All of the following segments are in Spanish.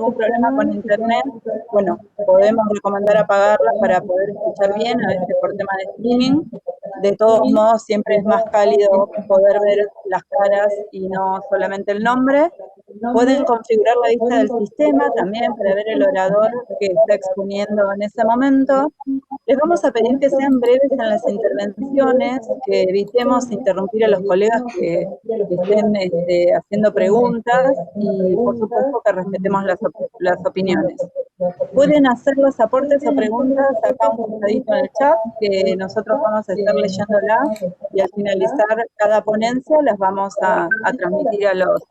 algún problema con internet, bueno, podemos recomendar apagarla para poder escuchar bien, a veces por tema de streaming. De todos modos, siempre es más cálido poder ver las caras y no solamente el nombre. Pueden configurar la vista del sistema también para ver el orador que está exponiendo en ese momento. Les vamos a pedir que sean breves en las intervenciones, que evitemos interrumpir a los colegas que estén haciendo preguntas y, por supuesto, que respetemos las opiniones. Pueden hacer los aportes o preguntas acá un costadito en el chat, que nosotros vamos a estar leyéndolas y al finalizar cada ponencia las vamos a transmitir a los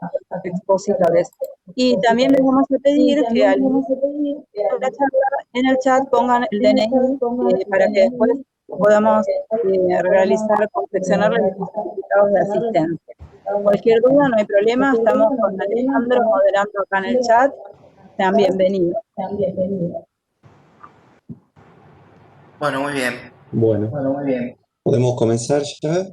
expositores. Y también les vamos a pedir que al inicio de la charla en el chat pongan el DNI para que después podamos realizar, confeccionarles los certificados de asistencia. Cualquier duda, no hay problema, estamos con Alejandro moderando acá en el chat. Sean bienvenidos. Bueno, muy bien. Bueno, ¿podemos comenzar ya?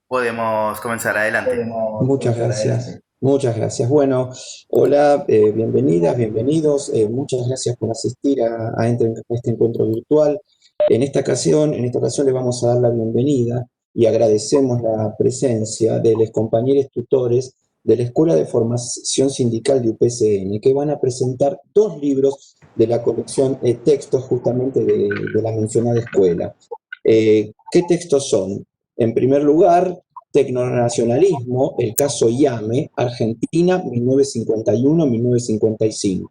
Podemos comenzar, adelante. Muchas gracias. Muchas gracias. Bueno, hola, bienvenidas, bienvenidos. Muchas gracias por asistir a este encuentro virtual. En esta ocasión le vamos a dar la bienvenida y agradecemos la presencia de los compañeros tutores de la Escuela de Formación Sindical de UPCN, que van a presentar 2 libros de la colección textos justamente de la mencionada escuela. ¿Qué textos son? En primer lugar, Tecnonacionalismo, el caso IAME, Argentina, 1951-1955.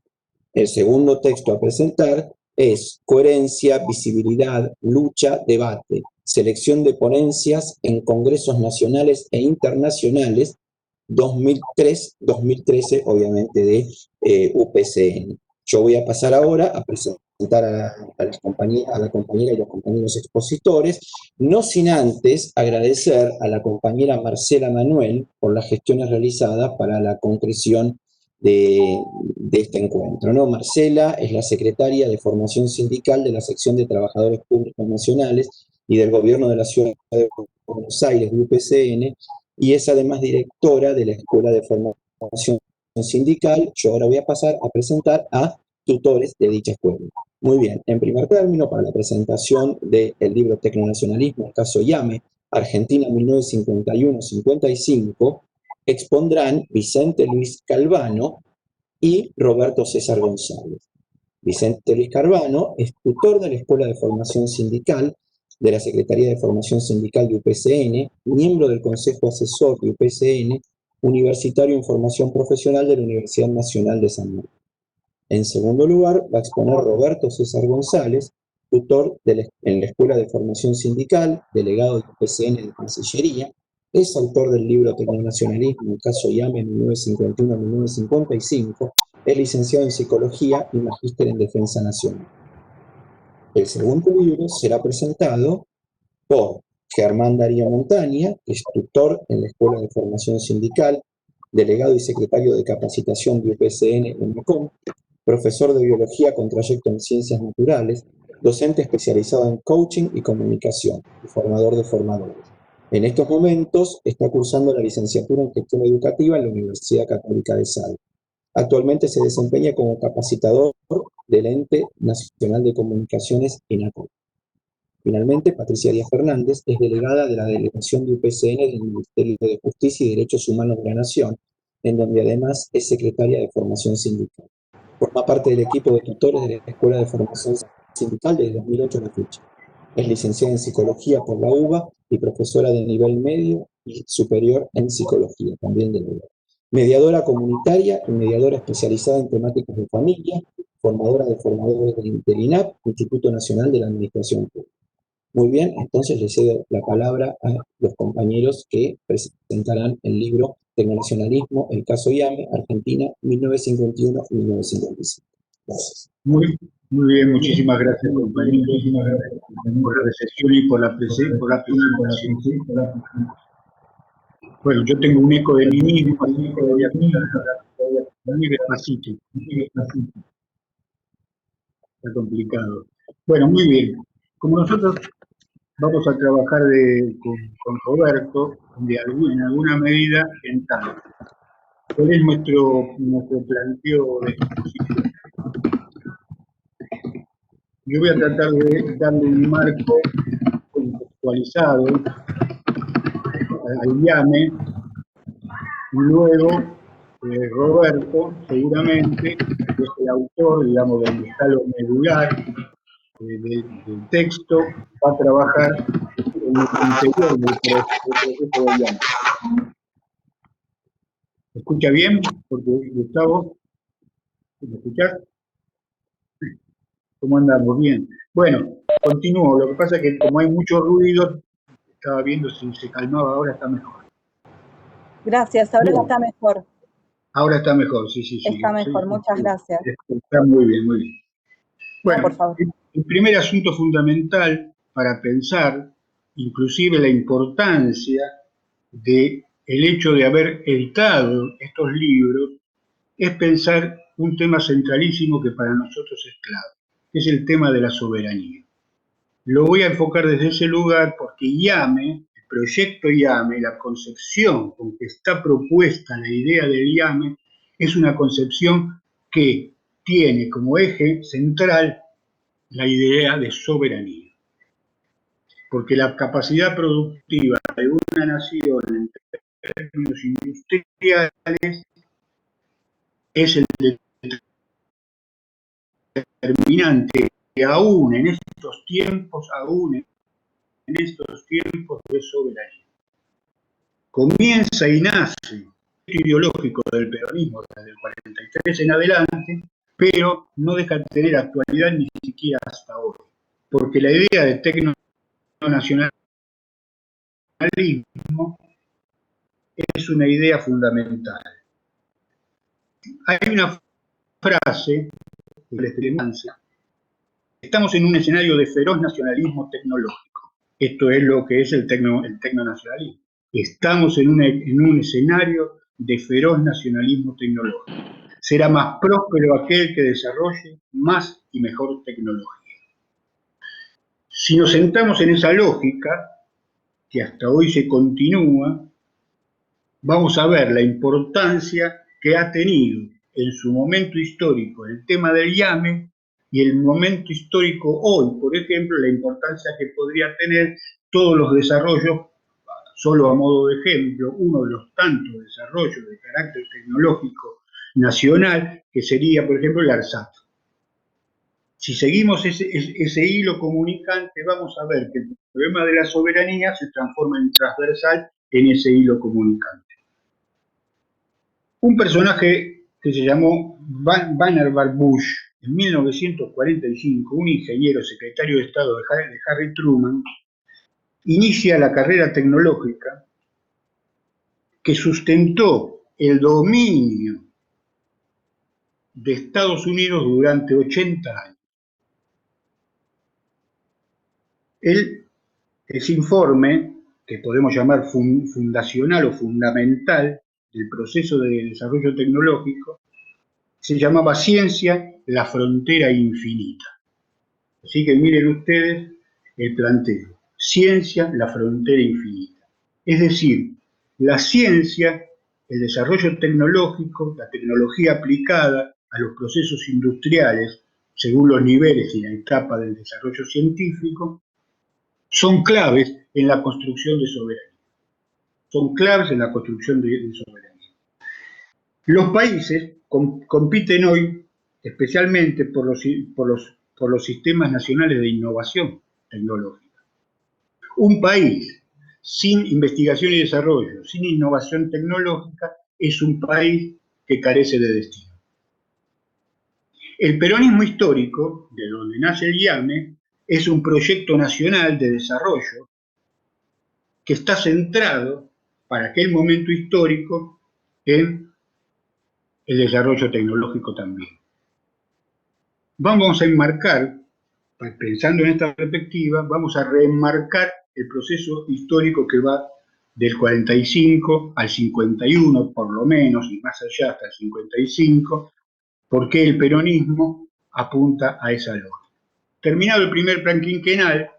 El segundo texto a presentar es Coherencia, Visibilidad, Lucha, Debate, Selección de Ponencias en Congresos Nacionales e Internacionales, 2003-2013, obviamente de UPCN. Yo voy a pasar ahora a presentar a la compañera y los compañeros expositores, no sin antes agradecer a la compañera Marcela Manuel por las gestiones realizadas para la concreción de este encuentro, ¿no? Marcela es la secretaria de Formación Sindical de la Sección de Trabajadores Públicos Nacionales y del Gobierno de la Ciudad de Buenos Aires, de UPCN, y es además directora de la Escuela de Formación Sindical. Yo ahora voy a pasar a presentar a tutores de dicha escuela. Muy bien, en primer término, para la presentación del libro Tecnonacionalismo, el caso IAME, Argentina 1951-55, expondrán Vicente Luis Calvano y Roberto César González. Vicente Luis Calvano es tutor de la Escuela de Formación Sindical de la Secretaría de Formación Sindical de UPCN, miembro del Consejo Asesor de UPCN, universitario en formación profesional de la Universidad Nacional de San Marcos. En segundo lugar, va a exponer Roberto César González, tutor en la Escuela de Formación Sindical, delegado de UPCN de Cancillería, es autor del libro Tecnonacionalismo, el caso IAME 1951-1955, es licenciado en Psicología y magíster en Defensa Nacional. El segundo libro será presentado por Germán Darío Montaña, que es tutor en la Escuela de Formación Sindical, delegado y secretario de Capacitación de UPCN en MECOM, profesor de Biología con trayecto en Ciencias Naturales, docente especializado en Coaching y Comunicación, y formador de formadores. En estos momentos está cursando la licenciatura en Gestión Educativa en la Universidad Católica de Salta. Actualmente se desempeña como capacitador del Ente Nacional de Comunicaciones, INACOM. Finalmente, Patricia Díaz Fernández es delegada de la delegación de UPCN del Ministerio de Justicia y Derechos Humanos de la Nación, en donde además es secretaria de Formación Sindical. Forma parte del equipo de tutores de la Escuela de Formación Sindical desde 2008 a la fecha. Es licenciada en Psicología por la UBA y profesora de nivel medio y superior en Psicología, también de la UBA. Mediadora comunitaria y mediadora especializada en temáticas de familia, formadora de formadores del INAP, Instituto Nacional de la Administración Pública. Muy bien, entonces le cedo la palabra a los compañeros que presentarán el libro Tecnonacionalismo, el caso IAME, Argentina, 1951-1955. Gracias. Muy bien, muchísimas gracias, compañeros, por la recepción y por la presentación. Bueno, yo tengo un eco de mí mismo, así que voy a hablar muy despacito. Está complicado. Bueno, muy bien. Como nosotros vamos a trabajar con Roberto, en alguna medida, en tal. ¿Cuál es nuestro planteo de exposición? yo voy a tratar de darle un marco contextualizado al IAME, y luego Roberto, seguramente, que es el autor, digamos, donde está lo medular del texto, va a trabajar en el interior del proceso del IAME. ¿Me escucha bien? Porque, Gustavo, ¿me escuchás? ¿Cómo andamos? Bien. Bueno, continúo. Lo que pasa es que como hay mucho ruido, estaba viendo si se calmaba, ahora está mejor. Gracias, ahora Bien. está mejor. Ahora está mejor, sí. Está mejor, muchas gracias. Está muy bien, muy bien. Bueno, No, por favor. el primer asunto fundamental para pensar, inclusive la importancia del hecho de haber editado estos libros, es pensar un tema centralísimo que para nosotros es clave, que es el tema de la soberanía. Lo voy a enfocar desde ese lugar porque IAME, el proyecto IAME, la concepción con que está propuesta la idea del IAME, es una concepción que tiene como eje central la idea de soberanía. Porque la capacidad productiva de una nación en términos industriales es el determinante que aún en estos tiempos de soberanía, comienza y nace el ideológico del peronismo desde el 43 en adelante, pero no deja de tener actualidad ni siquiera hasta hoy, porque la idea de tecnonacionalismo es una idea fundamental. Hay una frase de la extremancia: estamos en un escenario de feroz nacionalismo tecnológico. Esto es lo que es el tecnonacionalismo. Estamos en un escenario de feroz nacionalismo tecnológico. Será más próspero aquel que desarrolle más y mejor tecnología. Si nos sentamos en esa lógica, que hasta hoy se continúa, vamos a ver la importancia que ha tenido en su momento histórico el tema del IAME y el momento histórico hoy, por ejemplo, la importancia que podría tener todos los desarrollos, solo a modo de ejemplo, uno de los tantos desarrollos de carácter tecnológico nacional, que sería, por ejemplo, el ARSAT. Si seguimos ese hilo comunicante, vamos a ver que el problema de la soberanía se transforma en transversal en ese hilo comunicante. Un personaje que se llamó Vannevar Bush, en 1945, un ingeniero secretario de Estado de Harry Truman, inicia la carrera tecnológica que sustentó el dominio de Estados Unidos durante 80 años. Ese informe, que podemos llamar fundacional o fundamental del proceso de desarrollo tecnológico, se llamaba Ciencia, la frontera infinita. Así que miren ustedes el planteo. Ciencia, la frontera infinita. Es decir, la ciencia, el desarrollo tecnológico, la tecnología aplicada a los procesos industriales, según los niveles y la etapa del desarrollo científico, son claves en la construcción de soberanía. Son claves en la construcción de soberanía. Los países compiten hoy especialmente por los sistemas nacionales de innovación tecnológica. Un país sin investigación y desarrollo, sin innovación tecnológica, es un país que carece de destino. El peronismo histórico, de donde nace el IAME, es un proyecto nacional de desarrollo que está centrado para aquel momento histórico en el desarrollo tecnológico también. Vamos a enmarcar, pensando en esta perspectiva, vamos a reenmarcar el proceso histórico que va del 45 al 51, por lo menos, y más allá hasta el 55, porque el peronismo apunta a esa lógica. Terminado el primer plan quinquenal,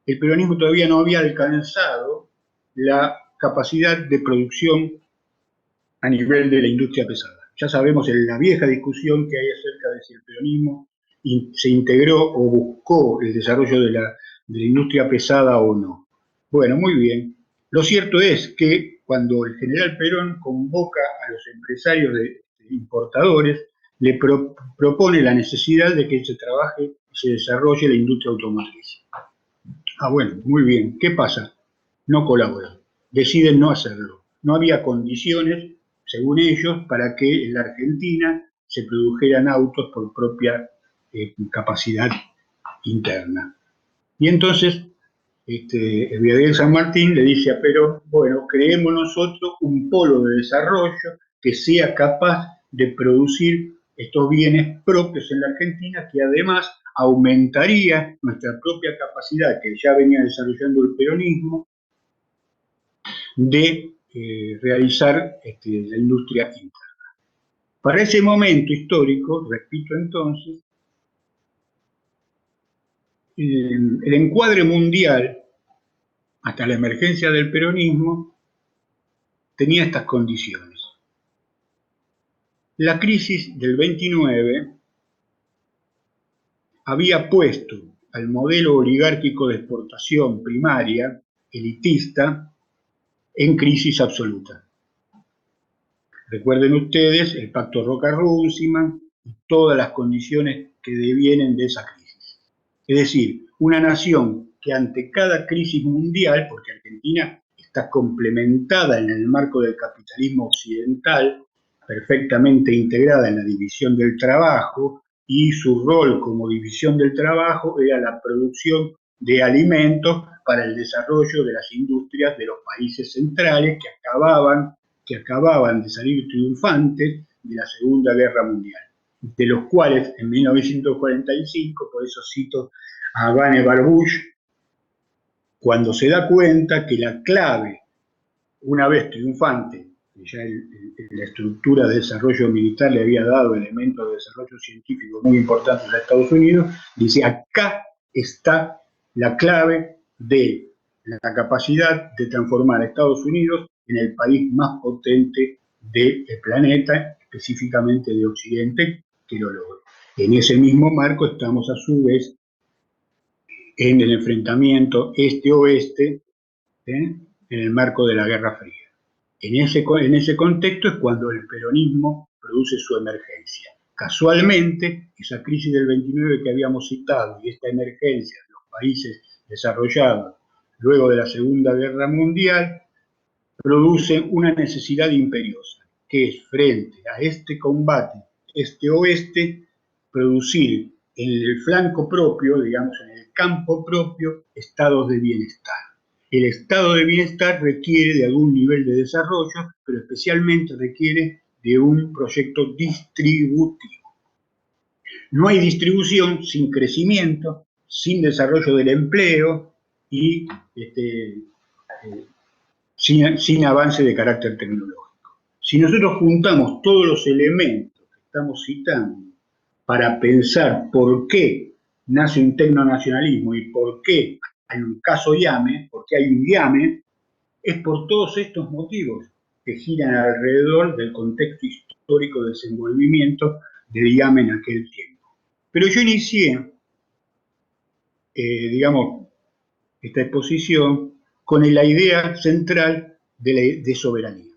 el peronismo todavía no había alcanzado la capacidad de producción a nivel de la industria pesada. Ya sabemos en la vieja discusión que hay acerca de si el peronismo se integró o buscó el desarrollo de la industria pesada o no. Bueno, muy bien. Lo cierto es que cuando el general Perón convoca a los empresarios importadores, le propone la necesidad de que se trabaje y se desarrolle la industria automotriz. Bueno, muy bien. ¿Qué pasa? No colaboran. Deciden no hacerlo. No había condiciones, según ellos, para que en la Argentina se produjeran autos por propia capacidad interna. Y entonces, Brigadier San Martín le dice a Perón, bueno, creemos nosotros un polo de desarrollo que sea capaz de producir estos bienes propios en la Argentina, que además aumentaría nuestra propia capacidad, que ya venía desarrollando el peronismo, de realizar la industria interna. Para ese momento histórico, repito entonces, el encuadre mundial, hasta la emergencia del peronismo, tenía estas condiciones. La crisis del 29 había puesto al modelo oligárquico de exportación primaria, elitista, en crisis absoluta. Recuerden ustedes el pacto Roca-Runciman y todas las condiciones que devienen de esa crisis. Es decir, una nación que ante cada crisis mundial, porque Argentina está complementada en el marco del capitalismo occidental, perfectamente integrada en la división del trabajo, y su rol como división del trabajo era la producción de alimentos para el desarrollo de las industrias de los países centrales que acababan de salir triunfantes de la Segunda Guerra Mundial, de los cuales en 1945, por eso cito a Vannevar Bush, cuando se da cuenta que la clave, una vez triunfante, ya la estructura de desarrollo militar le había dado elementos de desarrollo científico muy importantes a Estados Unidos, dice, acá está la clave de la capacidad de transformar a Estados Unidos en el país más potente del planeta, específicamente de Occidente, que lo logró. En ese mismo marco estamos a su vez en el enfrentamiento este-oeste, en el marco de la Guerra Fría. En ese contexto es cuando el peronismo produce su emergencia. Casualmente, esa crisis del 29 que habíamos citado y esta emergencia de los países desarrollados luego de la Segunda Guerra Mundial producen una necesidad imperiosa, que es frente a este combate este-oeste, producir en el flanco propio, digamos en el campo propio, estados de bienestar. El estado de bienestar requiere de algún nivel de desarrollo, pero especialmente requiere de un proyecto distributivo. No hay distribución sin crecimiento, sin desarrollo del empleo y sin avance de carácter tecnológico. Si nosotros juntamos todos los elementos que estamos citando para pensar por qué nace un tecnonacionalismo y por qué hay un caso IAME, porque hay un IAME, es por todos estos motivos que giran alrededor del contexto histórico de desenvolvimiento del IAME en aquel tiempo. Pero yo inicié, digamos, esta exposición con la idea central de soberanía.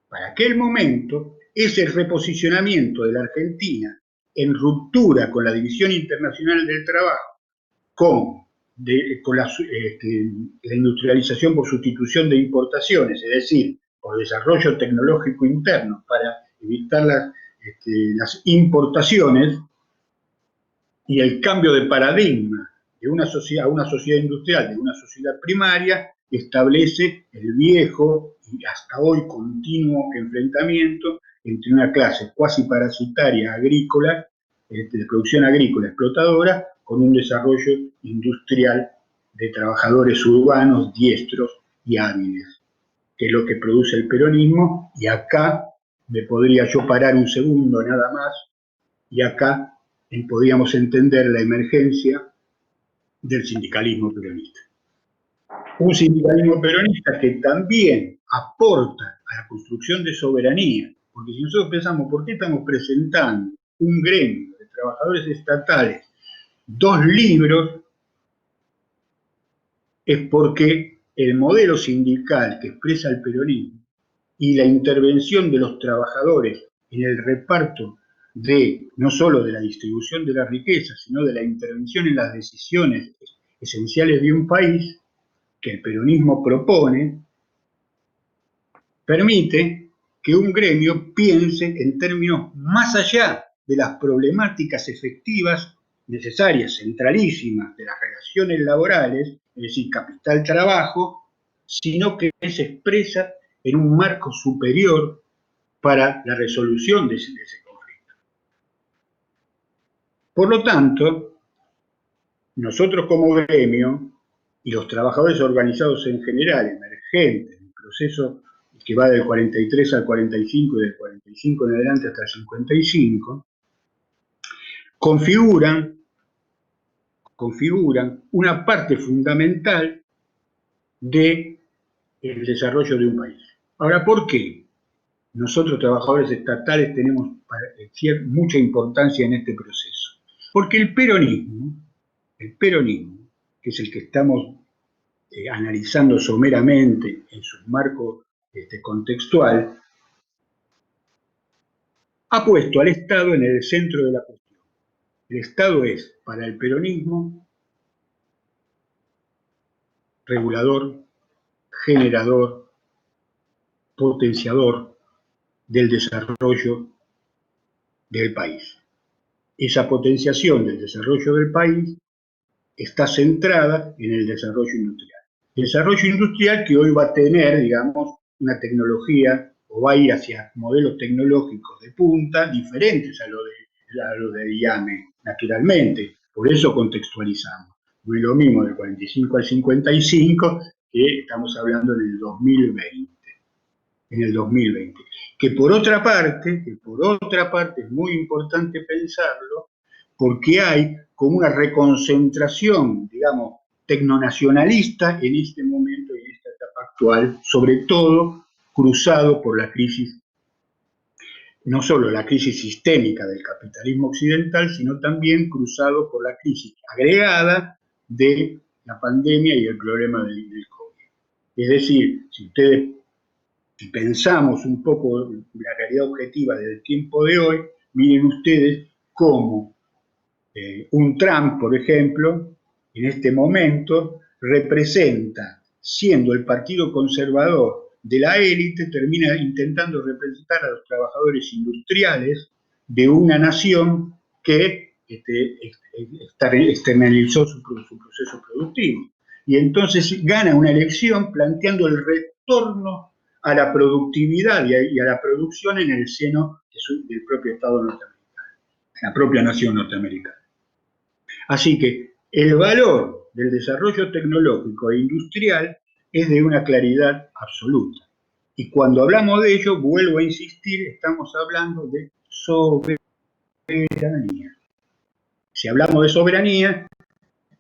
Para aquel momento, ese reposicionamiento de la Argentina en ruptura con la División Internacional del Trabajo, con la industrialización por sustitución de importaciones, es decir, por desarrollo tecnológico interno para evitar las importaciones, y el cambio de paradigma de una sociedad a una sociedad industrial, de una sociedad primaria, establece el viejo y hasta hoy continuo enfrentamiento entre una clase cuasi parasitaria agrícola, de producción agrícola explotadora, con un desarrollo industrial de trabajadores urbanos diestros y hábiles, que es lo que produce el peronismo. Y acá me podría yo parar un segundo nada más, y acá podríamos entender la emergencia del sindicalismo peronista. Un sindicalismo peronista que también aporta a la construcción de soberanía, porque si nosotros pensamos, ¿por qué estamos presentando un gremio de trabajadores estatales 2 libros, es porque el modelo sindical que expresa el peronismo y la intervención de los trabajadores en el reparto no solo de la distribución de la riqueza, sino de la intervención en las decisiones esenciales de un país que el peronismo propone, permite que un gremio piense en términos más allá de las problemáticas efectivas necesarias, centralísimas, de las relaciones laborales, es decir, capital-trabajo, sino que se expresa en un marco superior para la resolución de ese conflicto. Por lo tanto, nosotros como gremio y los trabajadores organizados en general, emergentes, el proceso que va del 43 al 45 y del 45 en adelante hasta el 55, configuran una parte fundamental del desarrollo de un país. Ahora, ¿por qué nosotros, trabajadores estatales, tenemos mucha importancia en este proceso? Porque el peronismo, que es el que estamos analizando someramente en su marco contextual, ha puesto al Estado en el centro de la cuestión. El Estado es, para el peronismo, regulador, generador, potenciador del desarrollo del país. Esa potenciación del desarrollo del país está centrada en el desarrollo industrial. El desarrollo industrial que hoy va a tener, digamos, una tecnología o va a ir hacia modelos tecnológicos de punta diferentes a lo de IAME, naturalmente. Por eso contextualizamos. No es lo mismo del 45 al 55 que estamos hablando en el 2020. En el 2020. Que por otra parte es muy importante pensarlo, porque hay como una reconcentración, digamos, tecnonacionalista en este momento y en esta etapa actual, sobre todo cruzado por la crisis, no solo la crisis sistémica del capitalismo occidental, sino también cruzado por la crisis agregada de la pandemia y el problema del COVID. Es decir, si pensamos un poco la realidad objetiva del tiempo de hoy, miren ustedes cómo un Trump, por ejemplo, en este momento representa, siendo el partido conservador de la élite, termina intentando representar a los trabajadores industriales de una nación que externalizó su proceso productivo. Y entonces gana una elección planteando el retorno a la productividad y a la producción en el seno del propio Estado norteamericano, la propia nación norteamericana. Así que el valor del desarrollo tecnológico e industrial es de una claridad absoluta. Y cuando hablamos de ello, vuelvo a insistir, estamos hablando de soberanía. Si hablamos de soberanía,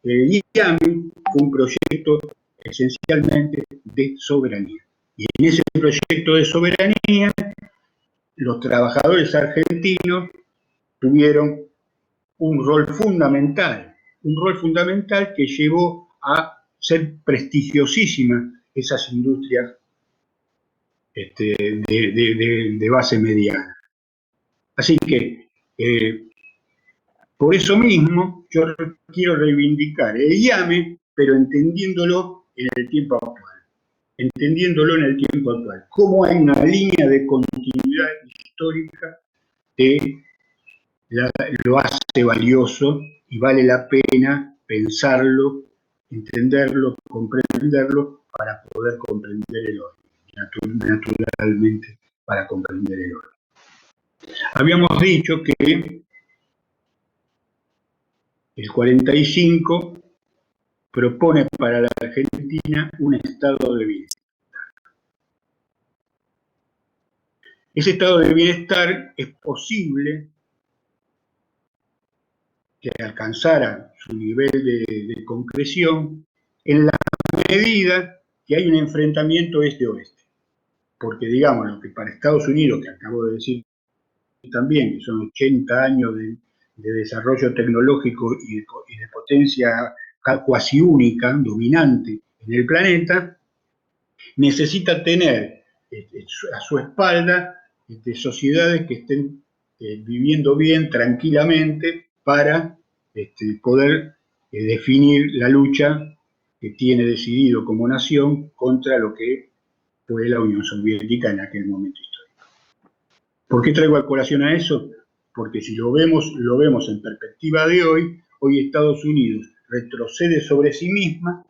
el IAME fue un proyecto esencialmente de soberanía. Y en ese proyecto de soberanía, los trabajadores argentinos tuvieron un rol fundamental que llevó a ser prestigiosísimas esas industrias de base mediana. Así que, por eso mismo, yo quiero reivindicar el IAME, pero entendiéndolo en el tiempo actual. Cómo hay una línea de continuidad histórica que lo hace valioso y vale la pena pensarlo, entenderlo, comprenderlo para poder comprender el orden, naturalmente para comprender el orden. Habíamos dicho que el 45 propone para la Argentina un estado de bienestar. Ese estado de bienestar es posible que alcanzara su nivel de concreción en la medida que hay un enfrentamiento este-oeste. Porque, digamos, lo que para Estados Unidos, que acabo de decir también, que son 80 años de desarrollo tecnológico y de potencia cuasi única, dominante en el planeta, necesita tener a su espalda sociedades que estén viviendo bien, tranquilamente, para poder definir la lucha que tiene decidido como nación contra lo que fue la Unión Soviética en aquel momento histórico. ¿Por qué traigo a colación a eso? Porque si lo vemos en perspectiva de hoy Estados Unidos retrocede sobre sí misma,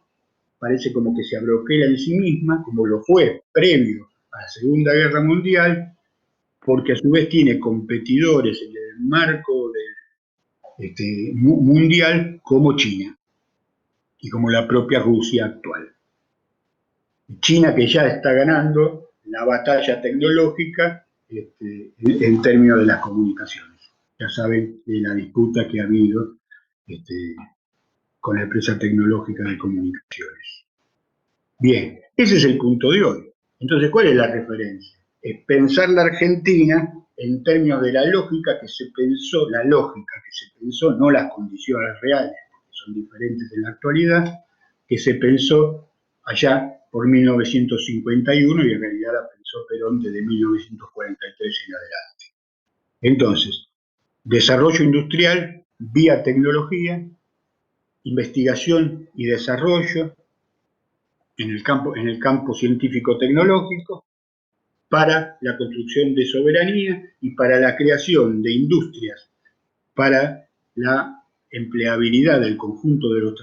parece como que se abroquela en sí misma, como lo fue previo a la Segunda Guerra Mundial, porque a su vez tiene competidores en el marco mundial como China y como la propia Rusia actual. China que ya está ganando la batalla tecnológica en términos de las comunicaciones. Ya saben de la disputa que ha habido con la empresa tecnológica de comunicaciones. Bien, ese es el punto de hoy. Entonces, ¿cuál es la referencia? Es pensar la Argentina en términos de la lógica que se pensó, no las condiciones reales, que son diferentes en la actualidad, que se pensó allá por 1951 y en realidad la pensó Perón desde 1943 en adelante. Entonces, desarrollo industrial vía tecnología, investigación y desarrollo en el campo científico-tecnológico, para la construcción de soberanía y para la creación de industrias, para la empleabilidad del conjunto de los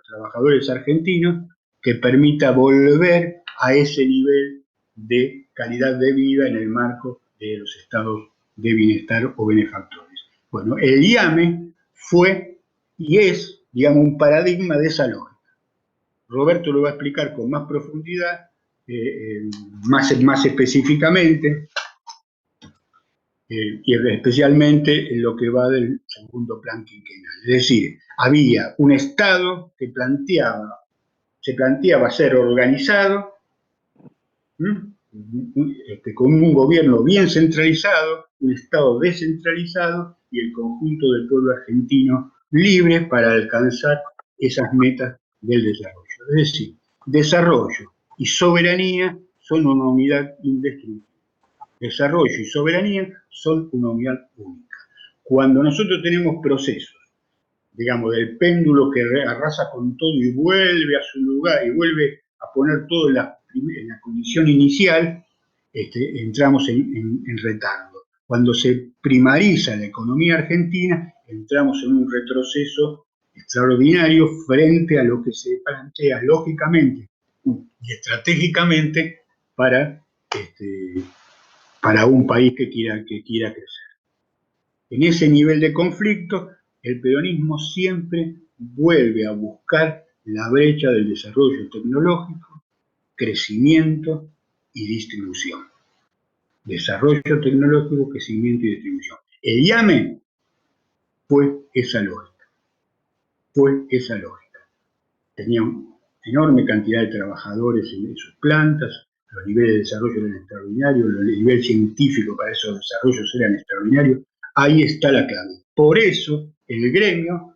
trabajadores argentinos, que permita volver a ese nivel de calidad de vida en el marco de los estados de bienestar o benefactores. Bueno, el IAME fue y es, digamos, un paradigma de esa lógica. Roberto lo va a explicar con más profundidad, más específicamente, y especialmente en lo que va del segundo plan quinquenal. Es decir, había un Estado que se planteaba ser organizado, con un gobierno bien centralizado, un Estado descentralizado y el conjunto del pueblo argentino libre para alcanzar esas metas del desarrollo. Es decir, desarrollo y soberanía son una unidad indestructible. Desarrollo y soberanía son una unidad única. Cuando nosotros tenemos procesos, digamos, del péndulo que arrasa con todo y vuelve a su lugar y vuelve a poner todo en la condición inicial, entramos en retardo. Cuando se primariza la economía argentina, entramos en un retroceso extraordinario frente a lo que se plantea lógicamente y estratégicamente para un país que quiera crecer. En ese nivel de conflicto, el peronismo siempre vuelve a buscar la brecha del desarrollo tecnológico, crecimiento y distribución. Desarrollo tecnológico, crecimiento y distribución. El IAME fue esa lógica. Tenía una enorme cantidad de trabajadores en sus plantas, los niveles de desarrollo eran extraordinarios, el nivel científico para esos desarrollos eran extraordinarios. Ahí está la clave. Por eso el gremio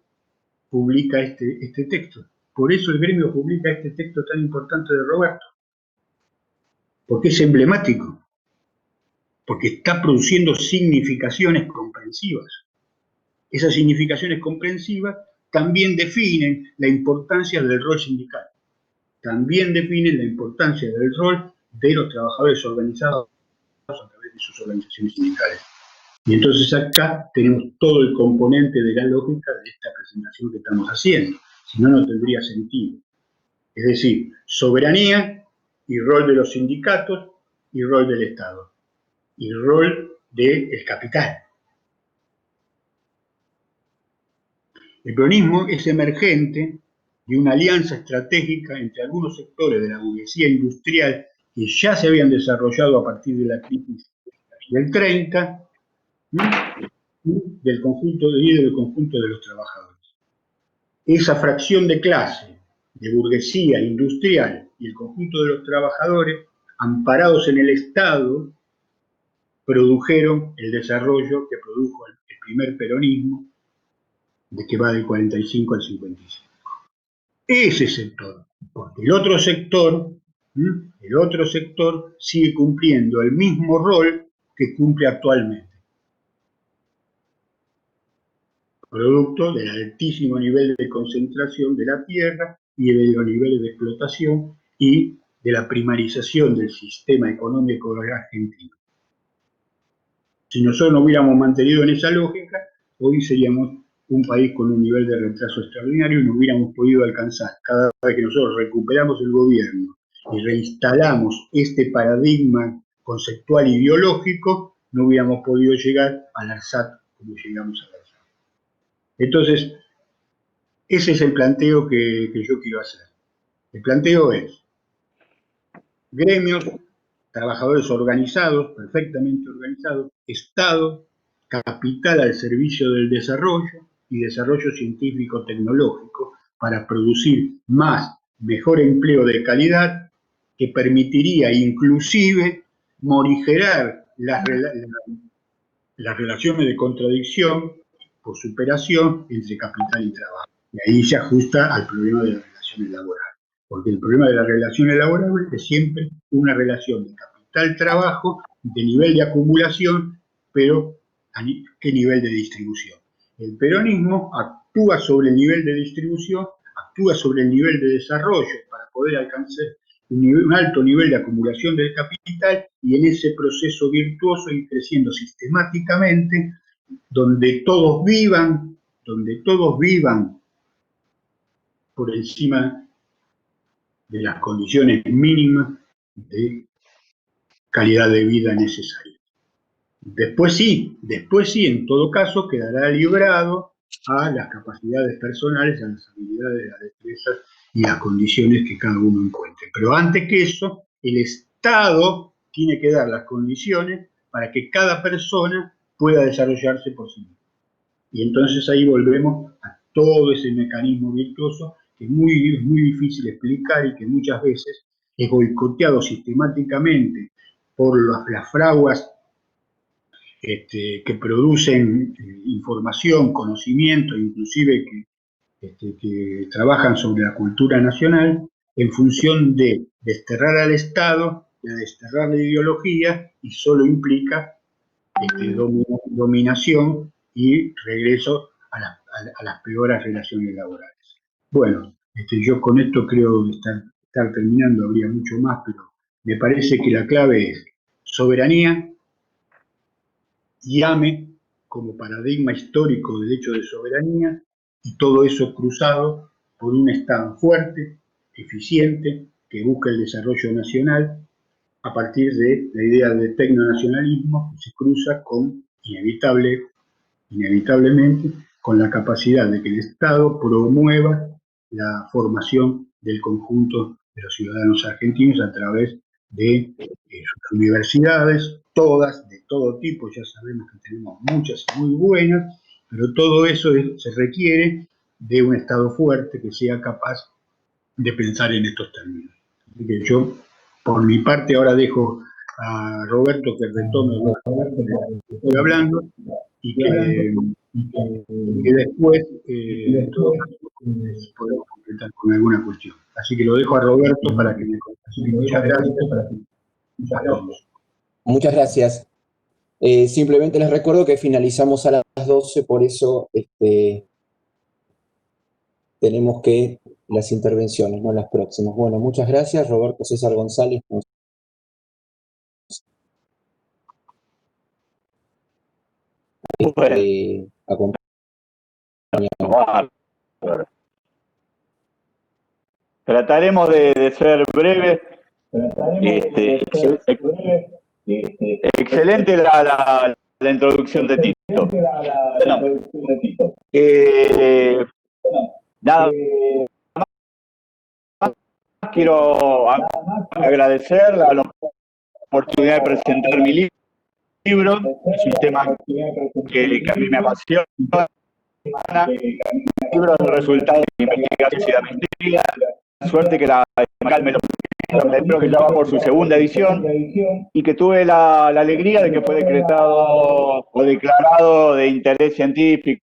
publica este texto. Por eso el gremio publica este texto tan importante de Roberto. Porque es emblemático. Porque está produciendo significaciones comprensivas. Esas significaciones comprensivas también definen la importancia del rol sindical. También definen la importancia del rol de los trabajadores organizados a través de sus organizaciones sindicales. Y entonces acá tenemos todo el componente de la lógica de esta presentación que estamos haciendo. Si no, no tendría sentido. Es decir, soberanía y rol de los sindicatos y rol del Estado. Y rol del capital. El peronismo es emergente de una alianza estratégica entre algunos sectores de la burguesía industrial que ya se habían desarrollado a partir de la crisis del 30, del conjunto de los trabajadores. Esa fracción de clase, de burguesía industrial y el conjunto de los trabajadores, amparados en el Estado, produjeron el desarrollo que produjo el primer peronismo, de que va del 45 al 55. Ese sector, porque el otro sector sigue cumpliendo el mismo rol que cumple actualmente, producto del altísimo nivel de concentración de la tierra y de los niveles de explotación y de la primarización del sistema económico argentino. Si nosotros nos hubiéramos mantenido en esa lógica, hoy seríamos un país con un nivel de retraso extraordinario y no hubiéramos podido alcanzar. Cada vez que nosotros recuperamos el gobierno y reinstalamos este paradigma conceptual ideológico, no hubiéramos podido llegar al ARSAT como llegamos al ARSAT. Entonces, ese es el planteo que yo quiero hacer. El planteo es gremios, trabajadores organizados, perfectamente organizados, Estado, capital al servicio del desarrollo y desarrollo científico-tecnológico para producir más, mejor empleo de calidad que permitiría inclusive morigerar las relaciones de contradicción por superación entre capital y trabajo. Y ahí se ajusta al problema de las relaciones laborales. Porque el problema de las relaciones laborales es siempre una relación de capital-trabajo, de nivel de acumulación, pero ¿a qué nivel de distribución? El peronismo actúa sobre el nivel de distribución, actúa sobre el nivel de desarrollo para poder alcanzar un alto nivel de acumulación del capital y en ese proceso virtuoso ir creciendo sistemáticamente, donde todos vivan por encima de las condiciones mínimas de calidad de vida necesaria. Después sí, en todo caso, quedará librado a las capacidades personales, a las habilidades, a las destrezas y las condiciones que cada uno encuentre. Pero antes que eso, el Estado tiene que dar las condiciones para que cada persona pueda desarrollarse por sí misma. Y entonces ahí volvemos a todo ese mecanismo virtuoso que es muy difícil explicar y que muchas veces es boicoteado sistemáticamente por las fraguas que producen información, conocimiento, inclusive que trabajan sobre la cultura nacional en función de desterrar al Estado, de desterrar la ideología y solo implica dominación y regreso a las peores relaciones laborales. Bueno, yo con esto creo estar terminando, habría mucho más, pero me parece que la clave es soberanía, llame como paradigma histórico del hecho de soberanía, y todo eso cruzado por un Estado fuerte, eficiente, que busca el desarrollo nacional a partir de la idea de tecnonacionalismo que se cruza con inevitablemente con la capacidad de que el Estado promueva la formación del conjunto de los ciudadanos argentinos a través de sus universidades, todas, de todo tipo, ya sabemos que tenemos muchas y muy buenas, pero todo eso se requiere de un Estado fuerte que sea capaz de pensar en estos términos. Así que yo, por mi parte, ahora dejo a Roberto que retome lo que estoy hablando y que después podemos completar con alguna cuestión. Así que lo dejo a Roberto para que me conteste. Muchas gracias a todos. Muchas gracias. Simplemente les recuerdo que finalizamos a las 12, por eso tenemos que las intervenciones, no las próximas. Bueno, muchas gracias, Roberto César González. Trataremos de ser breves. Excelente la introducción de Tito. Nada más quiero agradecer la oportunidad de presentar mi libro. Es un tema que a mí me apasiona. El libro es el resultado de mi investigación y de maestría suerte que la me lo libro que ya va por su segunda edición y que tuve la alegría de que fue decretado o declarado de interés científico,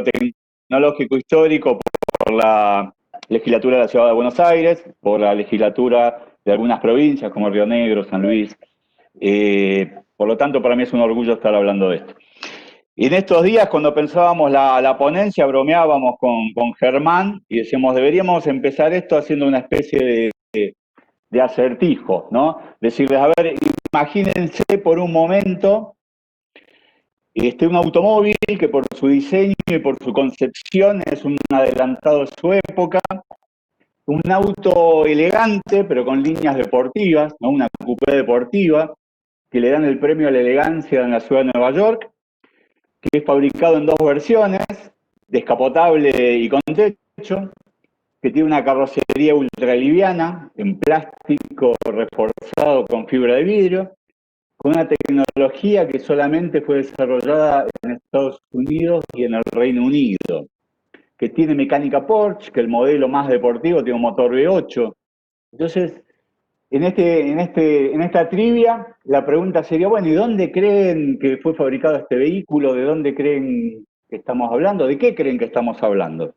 tecnológico, histórico por la legislatura de la Ciudad de Buenos Aires, por la legislatura de algunas provincias como Río Negro, San Luis. Por lo tanto, para mí es un orgullo estar hablando de esto. Y en estos días, cuando pensábamos la ponencia, bromeábamos con Germán y decíamos, deberíamos empezar esto haciendo una especie de acertijo, ¿no? Decirles, a ver, imagínense por un momento un automóvil que por su diseño y por su concepción es un adelantado de su época, un auto elegante pero con líneas deportivas, ¿no? Una coupé deportiva, que le dan el premio a la elegancia en la ciudad de Nueva York, que es fabricado en dos versiones, descapotable y con techo, que tiene una carrocería ultraliviana, en plástico reforzado con fibra de vidrio, con una tecnología que solamente fue desarrollada en Estados Unidos y en el Reino Unido, que tiene mecánica Porsche, que el modelo más deportivo tiene un motor V8. Entonces, en esta trivia, la pregunta sería, bueno, ¿y dónde creen que fue fabricado este vehículo? ¿De dónde creen que estamos hablando? ¿De qué creen que estamos hablando?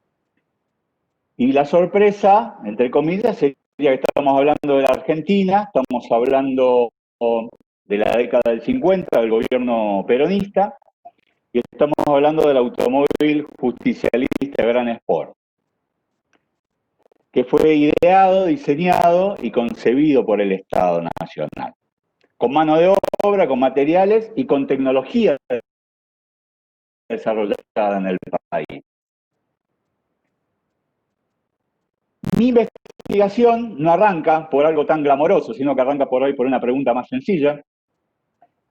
Y la sorpresa, entre comillas, sería que estamos hablando de la Argentina, estamos hablando de la década del 50, del gobierno peronista, y estamos hablando del automóvil justicialista Gran Sport, que fue ideado, diseñado y concebido por el Estado Nacional, con mano de obra, con materiales y con tecnología desarrollada en el país. Mi investigación no arranca por algo tan glamoroso, sino que arranca por una pregunta más sencilla.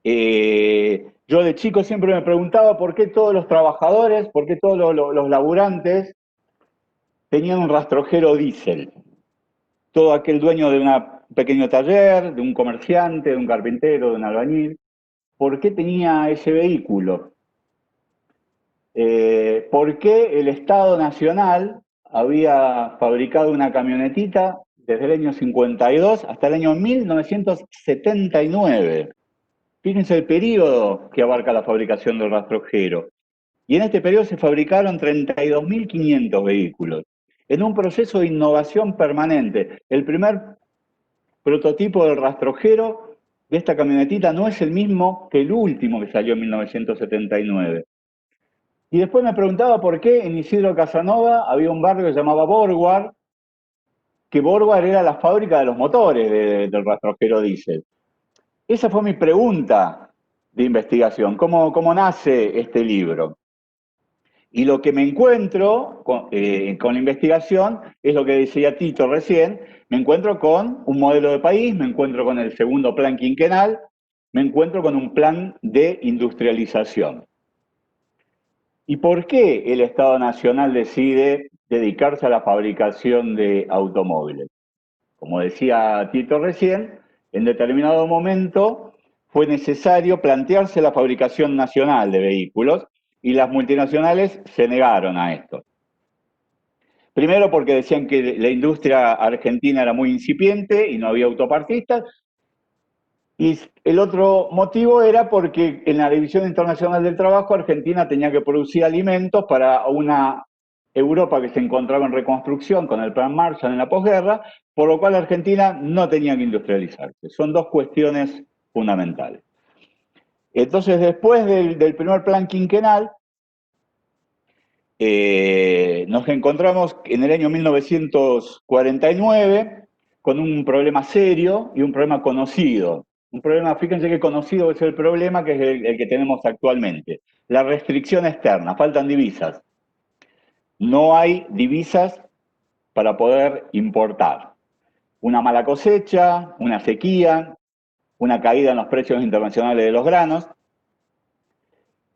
Yo de chico siempre me preguntaba por qué todos los trabajadores, por qué todos los laburantes tenían un rastrojero diésel. Todo aquel dueño de un pequeño taller, de un comerciante, de un carpintero, de un albañil, ¿por qué tenía ese vehículo? ¿Por qué el Estado Nacional había fabricado una camionetita desde el año 52 hasta el año 1979? Fíjense el periodo que abarca la fabricación del rastrojero. Y en este periodo se fabricaron 32.500 vehículos, en un proceso de innovación permanente. El primer prototipo del rastrojero de esta camionetita no es el mismo que el último que salió en 1979. Y después me preguntaba por qué en Isidro Casanova había un barrio que se llamaba Borguar, que Borguar era la fábrica de los motores del rastrojero diésel. Esa fue mi pregunta de investigación, ¿cómo nace este libro? Y lo que me encuentro con la investigación es lo que decía Tito recién, me encuentro con un modelo de país, me encuentro con el segundo plan quinquenal, me encuentro con un plan de industrialización. ¿Y por qué el Estado Nacional decide dedicarse a la fabricación de automóviles? Como decía Tito recién, en determinado momento fue necesario plantearse la fabricación nacional de vehículos y las multinacionales se negaron a esto. Primero porque decían que la industria argentina era muy incipiente y no había autopartistas. Y el otro motivo era porque en la División Internacional del Trabajo Argentina tenía que producir alimentos para una Europa que se encontraba en reconstrucción con el Plan Marshall en la posguerra, por lo cual Argentina no tenía que industrializarse. Son dos cuestiones fundamentales. Entonces, después del primer plan quinquenal, nos encontramos en el año 1949 con un problema serio y un problema conocido. Un problema, fíjense que conocido es el problema que es el que tenemos actualmente. La restricción externa, faltan divisas. No hay divisas para poder importar. Una mala cosecha, una sequía, una caída en los precios internacionales de los granos.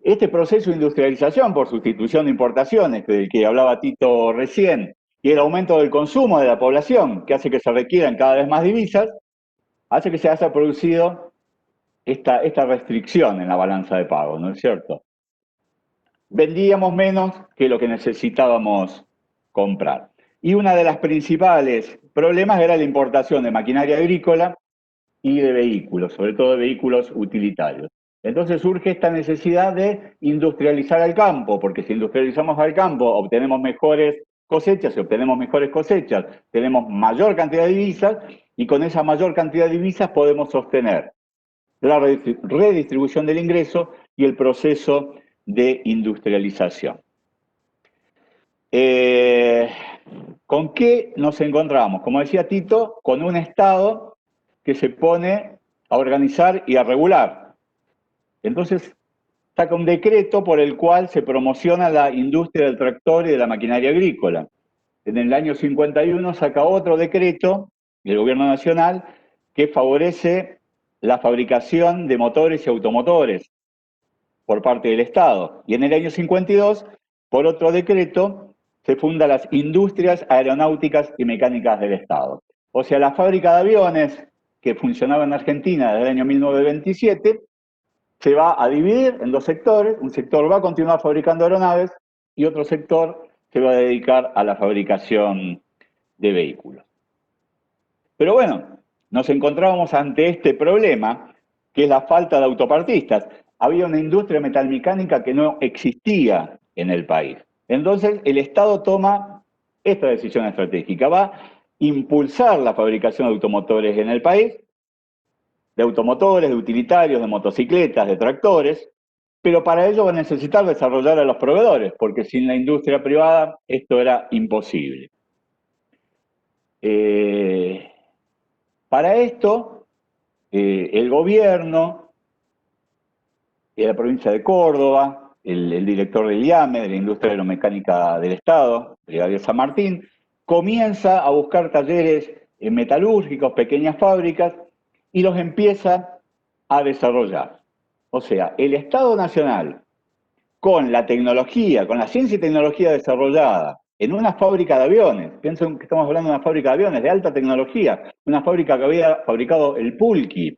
Este proceso de industrialización por sustitución de importaciones, del que hablaba Tito recién, y el aumento del consumo de la población, que hace que se requieran cada vez más divisas, hace que se haya producido esta restricción en la balanza de pago, ¿no es cierto? Vendíamos menos que lo que necesitábamos comprar. Y una de las principales problemas era la importación de maquinaria agrícola y de vehículos, sobre todo de vehículos utilitarios. Entonces surge esta necesidad de industrializar al campo, porque si industrializamos al campo obtenemos mejores cosechas, si obtenemos mejores cosechas, tenemos mayor cantidad de divisas y con esa mayor cantidad de divisas podemos sostener la redistribución del ingreso y el proceso de industrialización. ¿Con qué nos encontramos? Como decía Tito, con un Estado que se pone a organizar y a regular. Entonces, saca un decreto por el cual se promociona la industria del tractor y de la maquinaria agrícola. En el año 51 saca otro decreto del Gobierno Nacional que favorece la fabricación de motores y automotores por parte del Estado. Y en el año 52, por otro decreto, se fundan las industrias aeronáuticas y mecánicas del Estado. O sea, la fábrica de aviones que funcionaba en Argentina desde el año 1927 se va a dividir en dos sectores. Un sector va a continuar fabricando aeronaves y otro sector se va a dedicar a la fabricación de vehículos. Pero bueno, nos encontrábamos ante este problema, que es la falta de autopartistas. Había una industria metalmecánica que no existía en el país. Entonces, el Estado toma esta decisión estratégica. Va a impulsar la fabricación de automotores en el país, de automotores, de utilitarios, de motocicletas, de tractores, pero para ello va a necesitar desarrollar a los proveedores, porque sin la industria privada esto era imposible. Para esto, el gobierno de la provincia de Córdoba, el director del IAME, de la Industria Aeromecánica del Estado, Brigadier San Martín, comienza a buscar talleres metalúrgicos, pequeñas fábricas, y los empieza a desarrollar. O sea, el Estado Nacional, con la tecnología, con la ciencia y tecnología desarrollada, en una fábrica de aviones, piensen que estamos hablando de una fábrica de aviones de alta tecnología, una fábrica que había fabricado el Pulqui,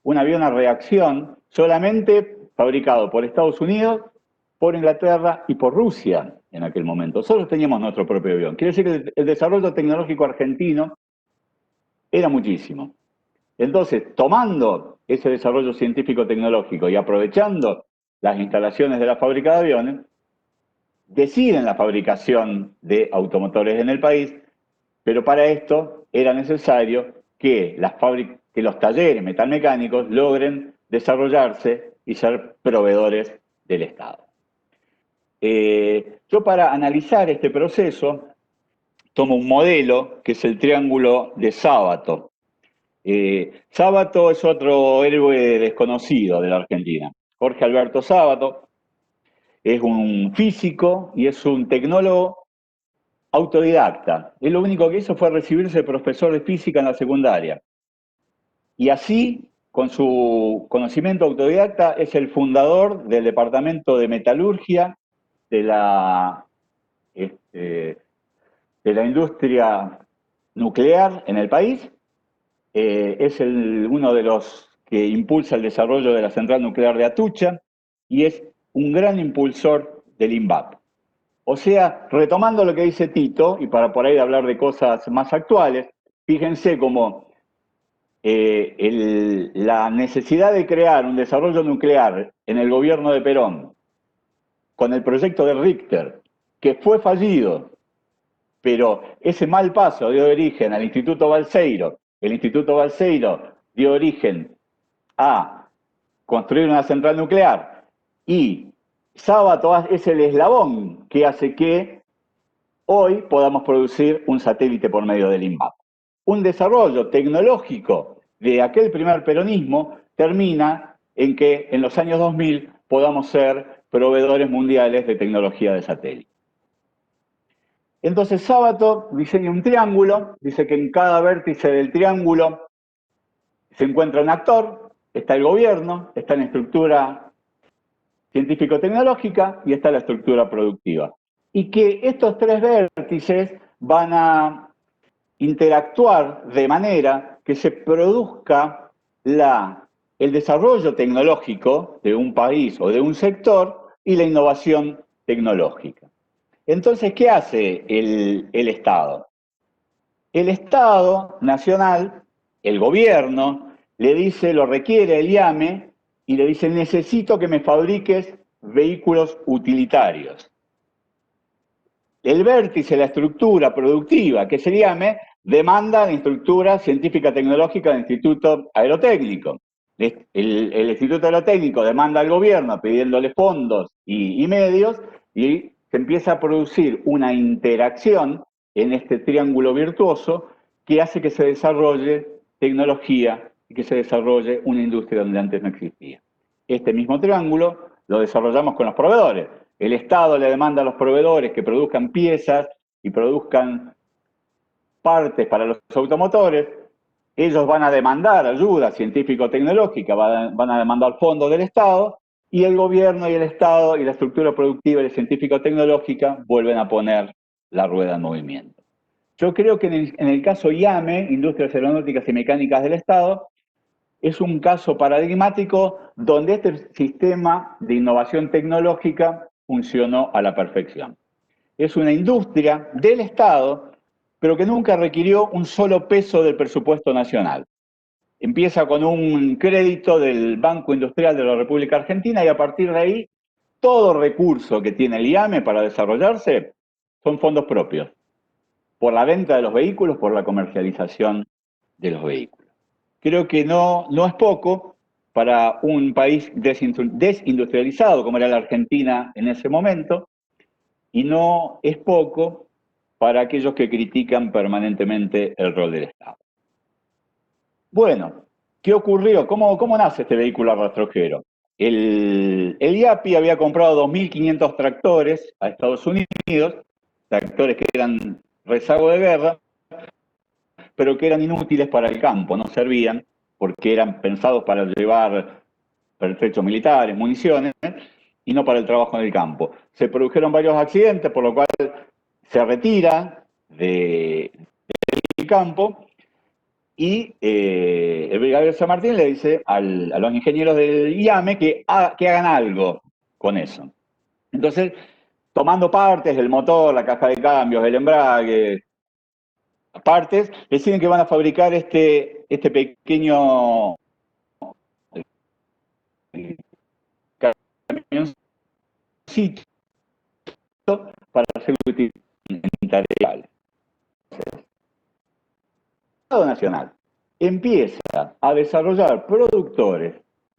un avión a reacción solamente fabricado por Estados Unidos, por Inglaterra y por Rusia en aquel momento. Solo teníamos nuestro propio avión. Quiere decir que el desarrollo tecnológico argentino era muchísimo. Entonces, tomando ese desarrollo científico-tecnológico y aprovechando las instalaciones de la fábrica de aviones, deciden la fabricación de automotores en el país, pero para esto era necesario que los talleres metalmecánicos logren desarrollarse y ser proveedores del Estado. Yo para analizar este proceso tomo un modelo que es el triángulo de Sábato. Sábato es otro héroe desconocido de la Argentina. Jorge Alberto Sábato es un físico y es un tecnólogo autodidacta. Él lo único que hizo fue recibirse de profesor de física en la secundaria. Y así, con su conocimiento autodidacta, es el fundador del departamento de metalurgia de la industria nuclear en el país. Es uno de los que impulsa el desarrollo de la central nuclear de Atucha y es un gran impulsor del INVAP. O sea, retomando lo que dice Tito, y para por ahí hablar de cosas más actuales, fíjense cómo la necesidad de crear un desarrollo nuclear en el gobierno de Perón, con el proyecto de Richter, que fue fallido, pero ese mal paso dio origen al Instituto Balseiro. El Instituto Balseiro dio origen a construir una central nuclear y Sábato es el eslabón que hace que hoy podamos producir un satélite por medio del INVAP. Un desarrollo tecnológico de aquel primer peronismo termina en que en los años 2000 podamos ser proveedores mundiales de tecnología de satélite. Entonces Sábato diseña un triángulo, dice que en cada vértice del triángulo se encuentra un actor, está el gobierno, está la estructura científico-tecnológica y está la estructura productiva. Y que estos tres vértices van a interactuar de manera que se produzca el desarrollo tecnológico de un país o de un sector y la innovación tecnológica. Entonces, ¿qué hace el Estado? El Estado nacional, el gobierno, le dice, lo requiere el IAME, y le dice, necesito que me fabriques vehículos utilitarios. El vértice, la estructura productiva, que es el IAME, demanda la estructura científica tecnológica del Instituto Aerotécnico. El Instituto Aerotécnico demanda al gobierno pidiéndole fondos y medios, y se empieza a producir una interacción en este triángulo virtuoso que hace que se desarrolle tecnología y que se desarrolle una industria donde antes no existía. Este mismo triángulo lo desarrollamos con los proveedores. El Estado le demanda a los proveedores que produzcan piezas y produzcan partes para los automotores. Ellos van a demandar ayuda científico-tecnológica, van a demandar fondos del Estado, y el gobierno y el Estado y la estructura productiva y científico-tecnológica vuelven a poner la rueda en movimiento. Yo creo que en el caso IAME, Industrias Aeronáuticas y Mecánicas del Estado, es un caso paradigmático donde este sistema de innovación tecnológica funcionó a la perfección. Es una industria del Estado, pero que nunca requirió un solo peso del presupuesto nacional. Empieza con un crédito del Banco Industrial de la República Argentina, y a partir de ahí, todo recurso que tiene el IAME para desarrollarse son fondos propios, por la venta de los vehículos, por la comercialización de los vehículos. Creo que no es poco para un país desindustrializado como era la Argentina en ese momento, y no es poco para aquellos que critican permanentemente el rol del Estado. Bueno, ¿qué ocurrió? ¿Cómo nace este vehículo rastrojero? El IAPI había comprado 2.500 tractores a Estados Unidos, tractores que eran rezago de guerra, pero que eran inútiles para el campo, no servían, porque eran pensados para llevar pertrechos militares, municiones, y no para el trabajo en el campo. Se produjeron varios accidentes, por lo cual se retira del campo, y el brigadier San Martín le dice a los ingenieros del IAME que hagan algo con eso. Entonces, tomando partes del motor, la caja de cambios, el embrague, partes, deciden que van a fabricar este pequeño camioncito para ser útil en tareas. El Estado Nacional empieza a desarrollar productores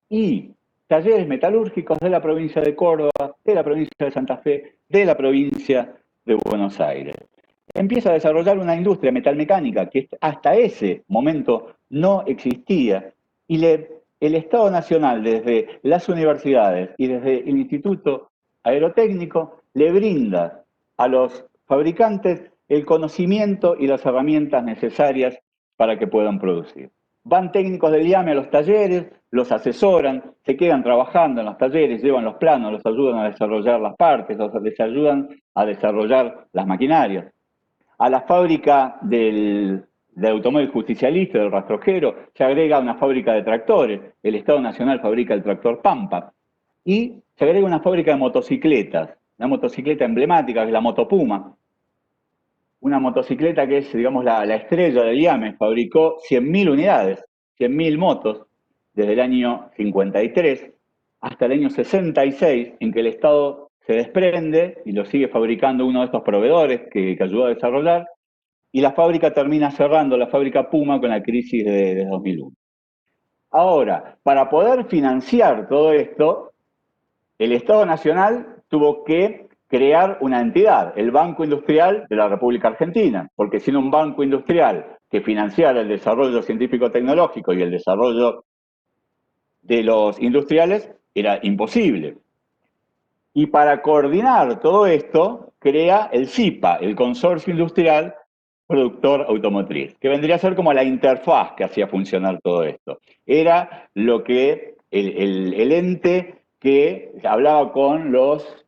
y talleres metalúrgicos de la provincia de Córdoba, de la provincia de Santa Fe, de la provincia de Buenos Aires. Empieza a desarrollar una industria metalmecánica que hasta ese momento no existía, y el Estado Nacional, desde las universidades y desde el Instituto Aerotécnico, le brinda a los fabricantes el conocimiento y las herramientas necesarias para que puedan producir. Van técnicos del IAME a los talleres, los asesoran, se quedan trabajando en los talleres, llevan los planos, los ayudan a desarrollar las partes, les ayudan a desarrollar las maquinarias. A la fábrica del automóvil justicialista, del rastrojero, se agrega una fábrica de tractores. El Estado Nacional fabrica el tractor Pampa. Y se agrega una fábrica de motocicletas, una motocicleta emblemática, que es la Moto Puma. Una motocicleta que es, digamos, la estrella del IAME. Fabricó 100.000 unidades, 100.000 motos, desde el año 53 hasta el año 66, en que el Estado se desprende y lo sigue fabricando uno de estos proveedores que ayudó a desarrollar, y la fábrica termina cerrando, la fábrica Puma, con la crisis de 2001. Ahora, para poder financiar todo esto, el Estado Nacional tuvo que crear una entidad, el Banco Industrial de la República Argentina, porque sin un banco industrial que financiara el desarrollo científico-tecnológico y el desarrollo de los industriales, era imposible. Y para coordinar todo esto, crea el CIPA, el Consorcio Industrial Productor Automotriz, que vendría a ser como la interfaz que hacía funcionar todo esto. Era lo que el ente que hablaba con los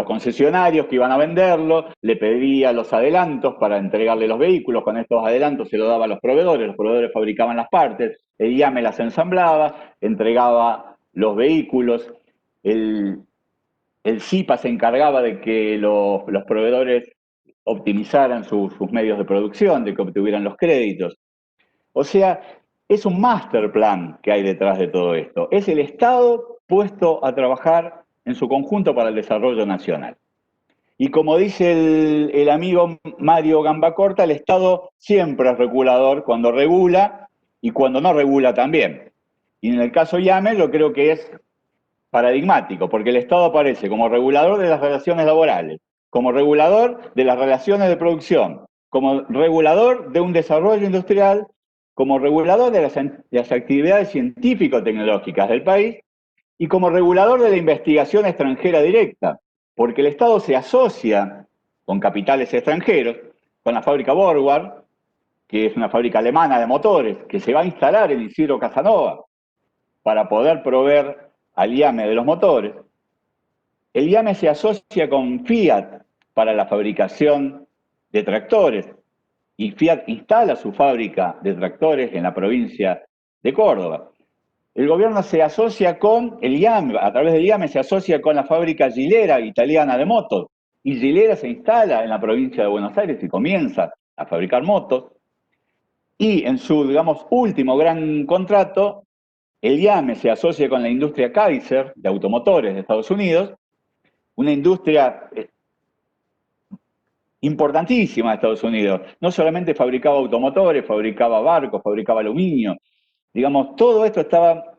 concesionarios que iban a venderlo, le pedía los adelantos para entregarle los vehículos, con estos adelantos se lo daba a los proveedores fabricaban las partes, el IAME las ensamblaba, entregaba los vehículos, el el CIPA se encargaba de que los proveedores optimizaran sus medios de producción, de que obtuvieran los créditos. O sea, es un master plan que hay detrás de todo esto. Es el Estado puesto a trabajar en su conjunto para el desarrollo nacional. Y como dice el amigo Mario Gambacorta, el Estado siempre es regulador cuando regula y cuando no regula también. Y en el caso IAME lo creo que es paradigmático, porque el Estado aparece como regulador de las relaciones laborales, como regulador de las relaciones de producción, como regulador de un desarrollo industrial, como regulador de las actividades científico-tecnológicas del país y como regulador de la investigación extranjera directa, porque el Estado se asocia con capitales extranjeros, con la fábrica Borgward, que es una fábrica alemana de motores, que se va a instalar en Isidro Casanova para poder proveer al IAME de los motores. El IAME se asocia con Fiat para la fabricación de tractores, y Fiat instala su fábrica de tractores en la provincia de Córdoba. El gobierno se asocia con el IAME, a través del IAME se asocia con la fábrica Gilera italiana de motos, y Gilera se instala en la provincia de Buenos Aires y comienza a fabricar motos. Y en su, digamos, último gran contrato, el IAME se asocia con la industria Kaiser de automotores de Estados Unidos, una industria importantísima de Estados Unidos. No solamente fabricaba automotores, fabricaba barcos, fabricaba aluminio. Digamos, todo esto estaba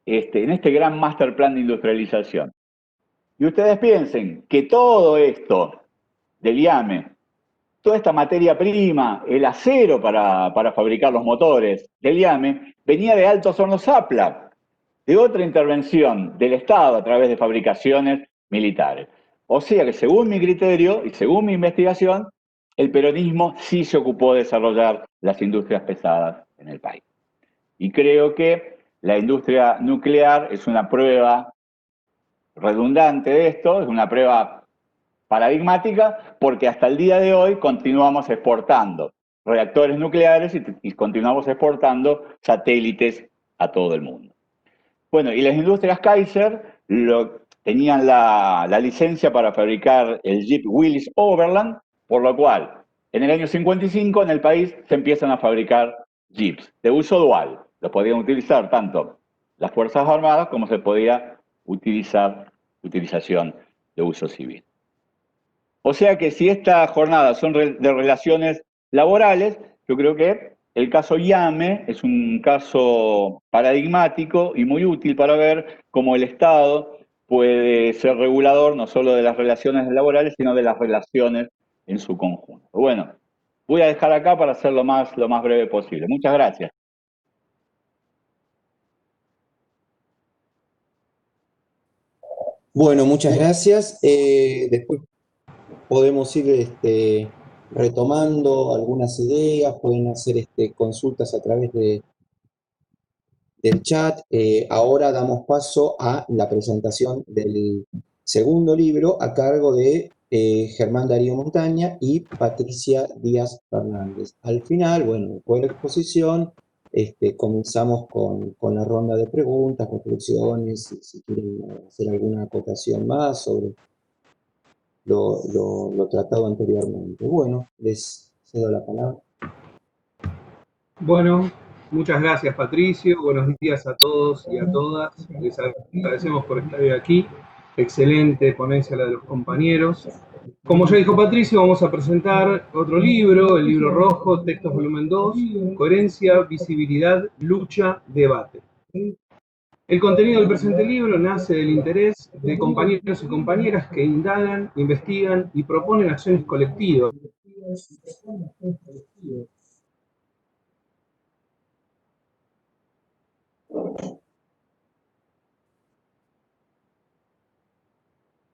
en este gran master plan de industrialización. Y ustedes piensen que todo esto del IAME, toda esta materia prima, el acero para fabricar los motores del IAME, venía de Altos Hornos Zapla, de otra intervención del Estado a través de fabricaciones militares. O sea que según mi criterio y según mi investigación, el peronismo sí se ocupó de desarrollar las industrias pesadas en el país. Y creo que la industria nuclear es una prueba redundante de esto, es una prueba paradigmática, porque hasta el día de hoy continuamos exportando reactores nucleares y continuamos exportando satélites a todo el mundo. Bueno, y las industrias Kaiser tenían la licencia para fabricar el Jeep Willys Overland, por lo cual en el año 55 en el país se empiezan a fabricar Jeeps de uso dual. Los podían utilizar tanto las Fuerzas Armadas como se podía utilización de uso civil. O sea que si estas jornadas son de relaciones laborales, yo creo que el caso IAME es un caso paradigmático y muy útil para ver cómo el Estado puede ser regulador no solo de las relaciones laborales, sino de las relaciones en su conjunto. Bueno, voy a dejar acá para hacer lo más breve posible. Muchas gracias. Bueno, muchas gracias. Después podemos ir retomando algunas ideas, pueden hacer consultas a través del chat. Ahora damos paso a la presentación del segundo libro a cargo de Germán Darío Montaña y Patricia Díaz Fernández. Al final, bueno, después de la exposición, comenzamos con la ronda de preguntas, reflexiones, si quieren hacer alguna acotación más sobre lo tratado anteriormente. Bueno, les cedo la palabra. Bueno, muchas gracias Patricio, buenos días a todos y a todas, les agradecemos por estar hoy aquí, excelente ponencia la de los compañeros. Como ya dijo Patricio, vamos a presentar otro libro, el libro rojo, Textos volumen 2, Coherencia, Visibilidad, Lucha, Debate. El contenido del presente libro nace del interés de compañeros y compañeras que indagan, investigan y proponen acciones colectivas.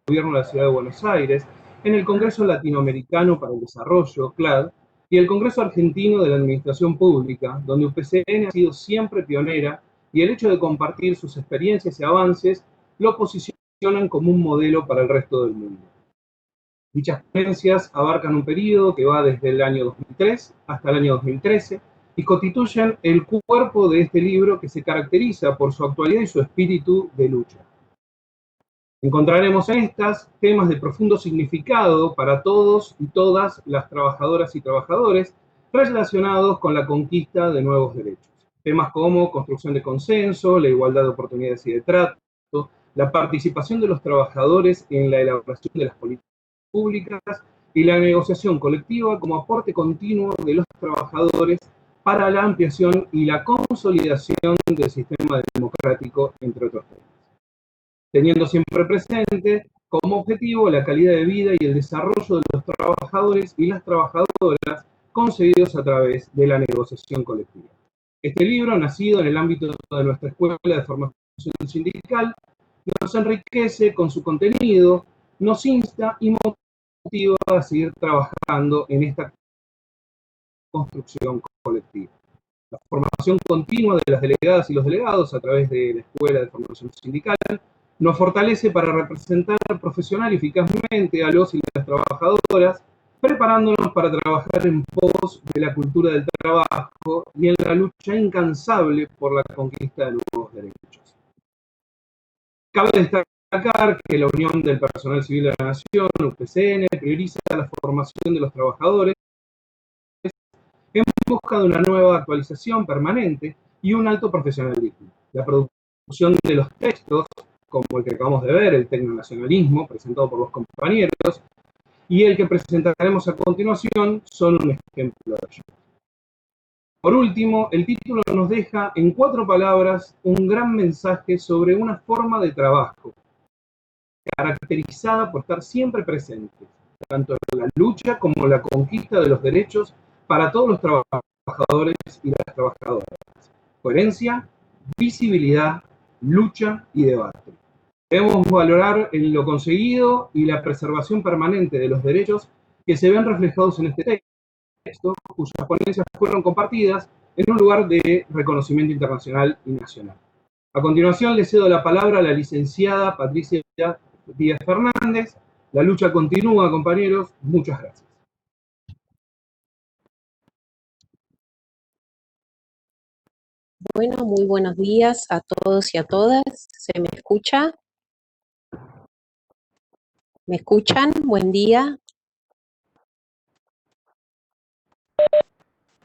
Gobierno de la Ciudad de Buenos Aires, en el Congreso Latinoamericano para el Desarrollo, CLAD, y el Congreso Argentino de la Administración Pública, donde UPCN ha sido siempre pionera, y el hecho de compartir sus experiencias y avances lo posicionan como un modelo para el resto del mundo. Dichas ponencias abarcan un periodo que va desde el año 2003 hasta el año 2013 y constituyen el cuerpo de este libro que se caracteriza por su actualidad y su espíritu de lucha. Encontraremos en estas temas de profundo significado para todos y todas las trabajadoras y trabajadores relacionados con la conquista de nuevos derechos. Temas como construcción de consenso, la igualdad de oportunidades y de trato, la participación de los trabajadores en la elaboración de las políticas públicas y la negociación colectiva como aporte continuo de los trabajadores para la ampliación y la consolidación del sistema democrático, entre otros temas, teniendo siempre presente como objetivo la calidad de vida y el desarrollo de los trabajadores y las trabajadoras conseguidos a través de la negociación colectiva. Este libro, nacido en el ámbito de nuestra Escuela de Formación Sindical, nos enriquece con su contenido, nos insta y motiva a seguir trabajando en esta construcción colectiva. La formación continua de las delegadas y los delegados a través de la Escuela de Formación Sindical nos fortalece para representar profesional y eficazmente a los y las trabajadoras, preparándonos para trabajar en pos de la cultura del trabajo y en la lucha incansable por la conquista de nuevos derechos. Cabe destacar que la Unión del Personal Civil de la Nación, UPCN, prioriza la formación de los trabajadores en busca de una nueva actualización permanente y un alto profesionalismo. La producción de los textos, como el que acabamos de ver, el tecnonacionalismo, presentado por los compañeros, y el que presentaremos a continuación, son un ejemplo de ello. Por último, el título nos deja en 4 palabras un gran mensaje sobre una forma de trabajo, caracterizada por estar siempre presente, tanto en la lucha como en la conquista de los derechos para todos los trabajadores y las trabajadoras. Coherencia, visibilidad, lucha y debate. Debemos valorar lo conseguido y la preservación permanente de los derechos que se ven reflejados en este texto, cuyas ponencias fueron compartidas en un lugar de reconocimiento internacional y nacional. A continuación le cedo la palabra a la licenciada Patricia Díaz Fernández. La lucha continúa, compañeros. Muchas gracias. Bueno, muy buenos días a todos y a todas. ¿Se me escucha? ¿Me escuchan? Buen día.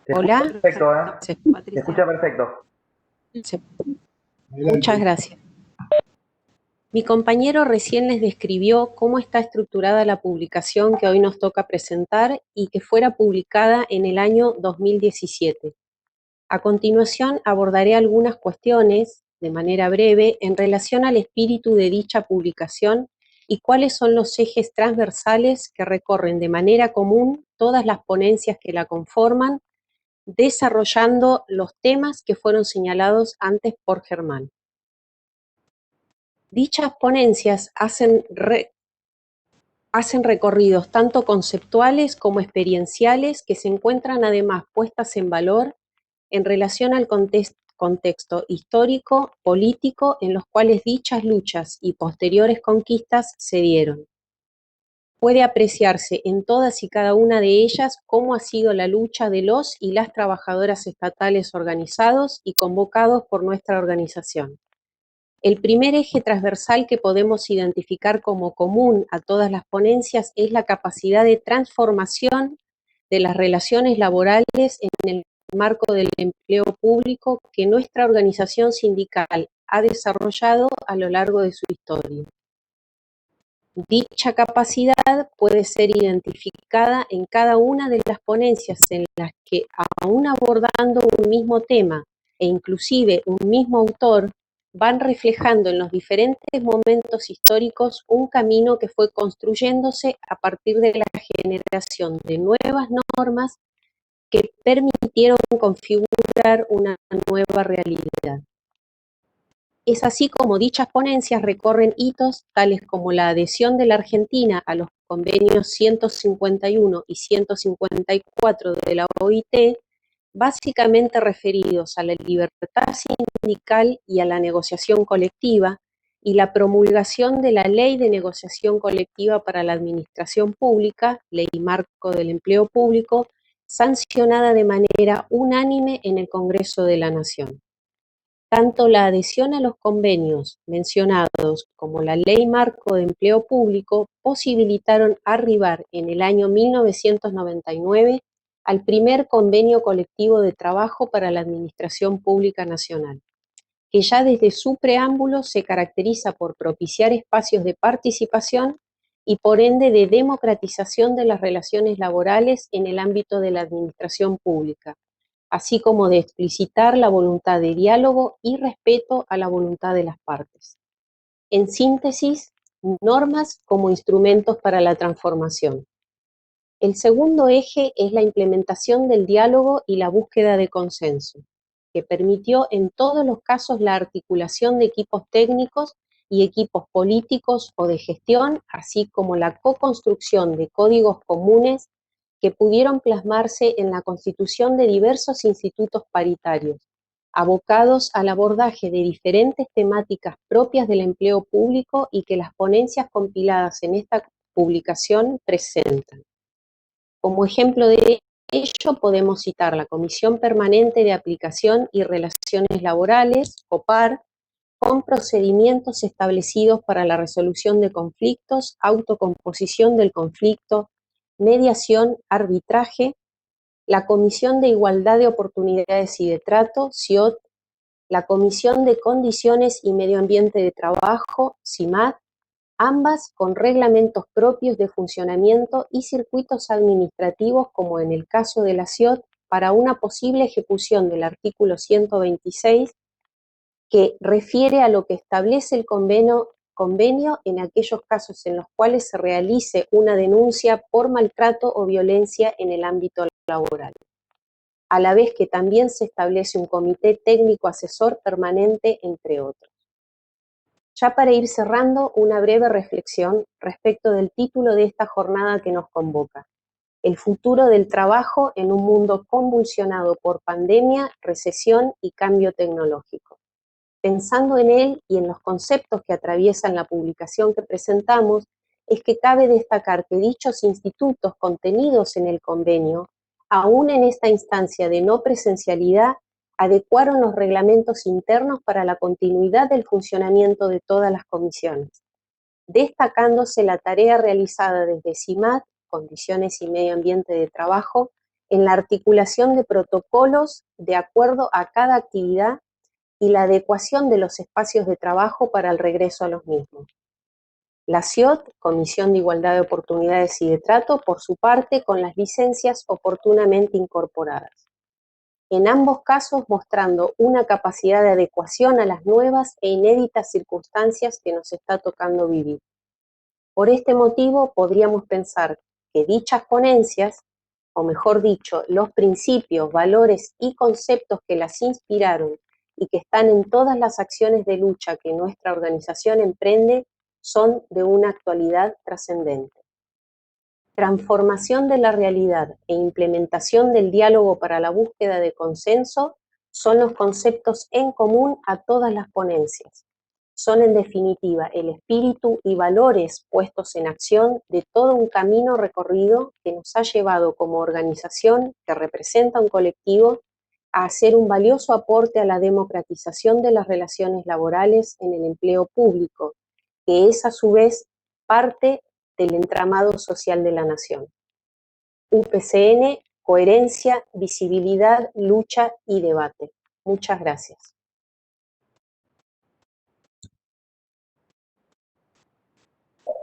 Hola. Perfecto, ¿eh? Se Se escucha perfecto. Muchas gracias. Mi compañero recién les describió cómo está estructurada la publicación que hoy nos toca presentar y que fuera publicada en el año 2017. A continuación abordaré algunas cuestiones, de manera breve, en relación al espíritu de dicha publicación y cuáles son los ejes transversales que recorren de manera común todas las ponencias que la conforman, desarrollando los temas que fueron señalados antes por Germán. Dichas ponencias hacen recorridos tanto conceptuales como experienciales que se encuentran además puestas en valor en relación al contexto histórico, político en los cuales dichas luchas y posteriores conquistas se dieron. Puede apreciarse en todas y cada una de ellas cómo ha sido la lucha de los y las trabajadoras estatales organizados y convocados por nuestra organización. El primer eje transversal que podemos identificar como común a todas las ponencias es la capacidad de transformación de las relaciones laborales en el marco del empleo público que nuestra organización sindical ha desarrollado a lo largo de su historia. Dicha capacidad puede ser identificada en cada una de las ponencias en las que, aún abordando un mismo tema e inclusive un mismo autor, van reflejando en los diferentes momentos históricos un camino que fue construyéndose a partir de la generación de nuevas normas que permitieron configurar una nueva realidad. Es así como dichas ponencias recorren hitos tales como la adhesión de la Argentina a los convenios 151 y 154 de la OIT, básicamente referidos a la libertad sindical y a la negociación colectiva, y la promulgación de la Ley de Negociación Colectiva para la Administración Pública, Ley Marco del Empleo Público, sancionada de manera unánime en el Congreso de la Nación. Tanto la adhesión a los convenios mencionados como la Ley Marco de Empleo Público posibilitaron arribar en el año 1999 al primer convenio colectivo de trabajo para la Administración Pública Nacional, que ya desde su preámbulo se caracteriza por propiciar espacios de participación y por ende de democratización de las relaciones laborales en el ámbito de la administración pública, así como de explicitar la voluntad de diálogo y respeto a la voluntad de las partes. En síntesis, normas como instrumentos para la transformación. El segundo eje es la implementación del diálogo y la búsqueda de consenso, que permitió en todos los casos la articulación de equipos técnicos y equipos políticos o de gestión, así como la co-construcción de códigos comunes que pudieron plasmarse en la constitución de diversos institutos paritarios, abocados al abordaje de diferentes temáticas propias del empleo público y que las ponencias compiladas en esta publicación presentan. Como ejemplo de ello podemos citar la Comisión Permanente de Aplicación y Relaciones Laborales, COPAR, con procedimientos establecidos para la resolución de conflictos, autocomposición del conflicto, mediación, arbitraje, la Comisión de Igualdad de Oportunidades y de Trato, CIOT, la Comisión de Condiciones y Medio Ambiente de Trabajo, CIMAT, ambas con reglamentos propios de funcionamiento y circuitos administrativos, como en el caso de la CIOT, para una posible ejecución del artículo 126, que refiere a lo que establece el convenio en aquellos casos en los cuales se realice una denuncia por maltrato o violencia en el ámbito laboral, a la vez que también se establece un comité técnico asesor permanente, entre otros. Ya para ir cerrando, una breve reflexión respecto del título de esta jornada que nos convoca: el futuro del trabajo en un mundo convulsionado por pandemia, recesión y cambio tecnológico. Pensando en él y en los conceptos que atraviesan la publicación que presentamos, es que cabe destacar que dichos institutos contenidos en el convenio, aún en esta instancia de no presencialidad, adecuaron los reglamentos internos para la continuidad del funcionamiento de todas las comisiones, destacándose la tarea realizada desde CIMAT, Condiciones y Medio Ambiente de Trabajo, en la articulación de protocolos de acuerdo a cada actividad y la adecuación de los espacios de trabajo para el regreso a los mismos. La CIOT, Comisión de Igualdad de Oportunidades y de Trato, por su parte, con las licencias oportunamente incorporadas. En ambos casos mostrando una capacidad de adecuación a las nuevas e inéditas circunstancias que nos está tocando vivir. Por este motivo, podríamos pensar que dichas ponencias, o mejor dicho, los principios, valores y conceptos que las inspiraron y que están en todas las acciones de lucha que nuestra organización emprende, son de una actualidad trascendente. Transformación de la realidad e implementación del diálogo para la búsqueda de consenso son los conceptos en común a todas las ponencias. Son en definitiva el espíritu y valores puestos en acción de todo un camino recorrido que nos ha llevado como organización que representa un colectivo a hacer un valioso aporte a la democratización de las relaciones laborales en el empleo público, que es a su vez parte del entramado social de la nación. UPCN, coherencia, visibilidad, lucha y debate. Muchas gracias.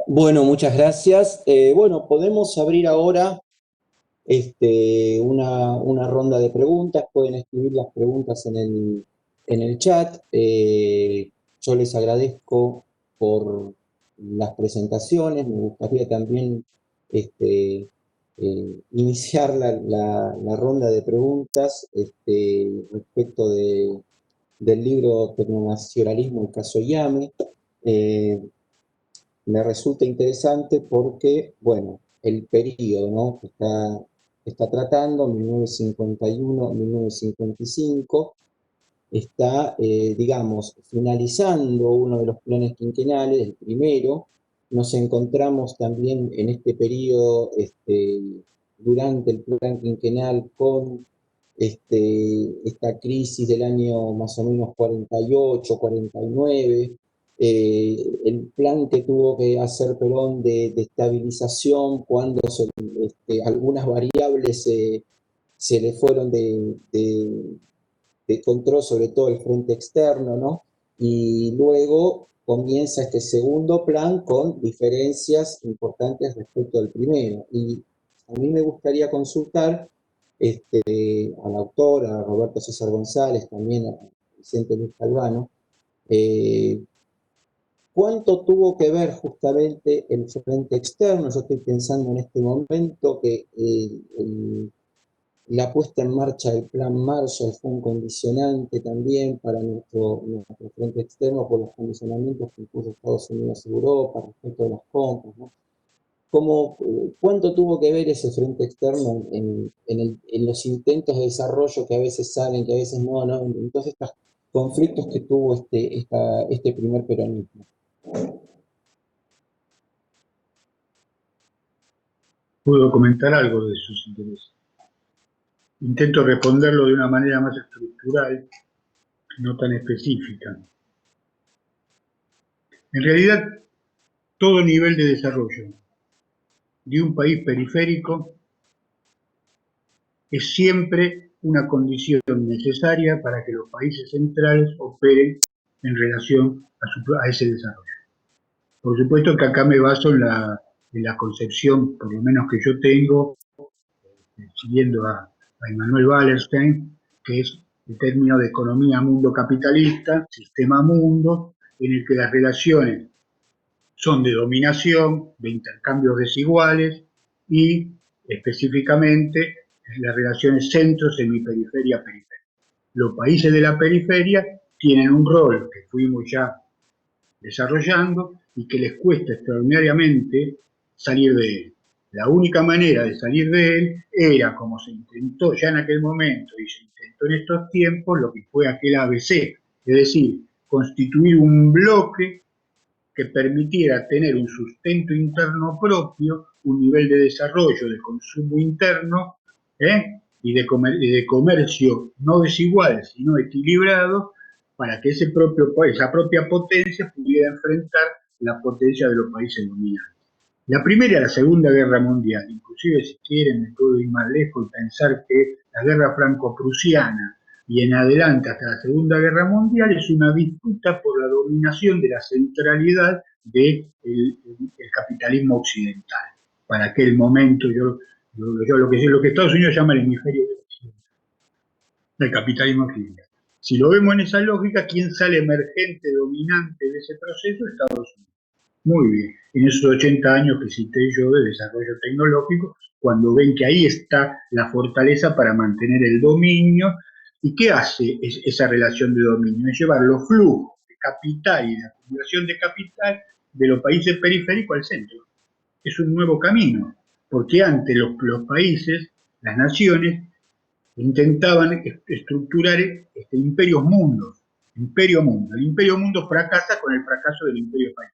Bueno, muchas gracias. Bueno, podemos abrir ahora una ronda de preguntas. Pueden escribir las preguntas en el chat. Yo les agradezco por las presentaciones. Me gustaría también iniciar la ronda de preguntas respecto del libro Tecnonacionalismo, el caso Yame. Me resulta interesante porque, bueno, el periodo, ¿no?, que está tratando, 1951-1955, está, digamos, finalizando uno de los planes quinquenales, el primero. Nos encontramos también en este periodo, durante el plan quinquenal, con esta crisis del año más o menos 48, 49, el plan que tuvo que hacer Perón de estabilización cuando algunas variables se le fueron de control, sobre todo el frente externo, ¿no? Y luego comienza este segundo plan con diferencias importantes respecto al primero. Y a mí me gustaría consultar al autor, a Roberto César González, también a Vicente Luis Calvano, ¿cuánto tuvo que ver justamente el frente externo? Yo estoy pensando en este momento que la puesta en marcha del Plan Marshall fue un condicionante también para nuestro frente externo por los condicionamientos que impuso Estados Unidos y Europa respecto de las compras, ¿no? ¿Cuánto tuvo que ver ese frente externo en los intentos de desarrollo que a veces salen, que a veces no, en todos estos conflictos que tuvo este primer peronismo? Puedo comentar algo de sus intereses. Intento responderlo de una manera más estructural, no tan específica. En realidad, todo nivel de desarrollo de un país periférico es siempre una condición necesaria para que los países centrales operen en relación a ese desarrollo. Por supuesto que acá me baso en la concepción, por lo menos que yo tengo, siguiendo a Immanuel Wallerstein, que es el término de economía mundo capitalista, sistema mundo, en el que las relaciones son de dominación, de intercambios desiguales y específicamente las relaciones centro-semiperiferia-periferia. Los países de la periferia tienen un rol que fuimos ya desarrollando y que les cuesta extraordinariamente salir de él. La única manera de salir de él era, como se intentó ya en aquel momento y se intentó en estos tiempos, lo que fue aquel ABC, es decir, constituir un bloque que permitiera tener un sustento interno propio, un nivel de desarrollo, de consumo interno, y de comercio no desigual, sino equilibrado, para que esa propia potencia pudiera enfrentar la potencia de los países dominantes. La Primera y la Segunda Guerra Mundial, inclusive si quieren me puedo ir más lejos y pensar que la guerra franco-prusiana y en adelante hasta la Segunda Guerra Mundial es una disputa por la dominación de la centralidad del capitalismo occidental. Para aquel momento, lo que Estados Unidos llama el hemisferio occidental, el capitalismo occidental. Si lo vemos en esa lógica, ¿quién sale emergente, dominante de ese proceso? Estados Unidos. Muy bien, en esos 80 años que cité yo de desarrollo tecnológico, cuando ven que ahí está la fortaleza para mantener el dominio. ¿Y qué hace esa relación de dominio? Es llevar los flujos de capital y la acumulación de capital de los países periféricos al centro. Es un nuevo camino, porque antes los países, las naciones, intentaban estructurar imperios mundos. Imperio mundo. El imperio mundo fracasa con el fracaso del imperio país.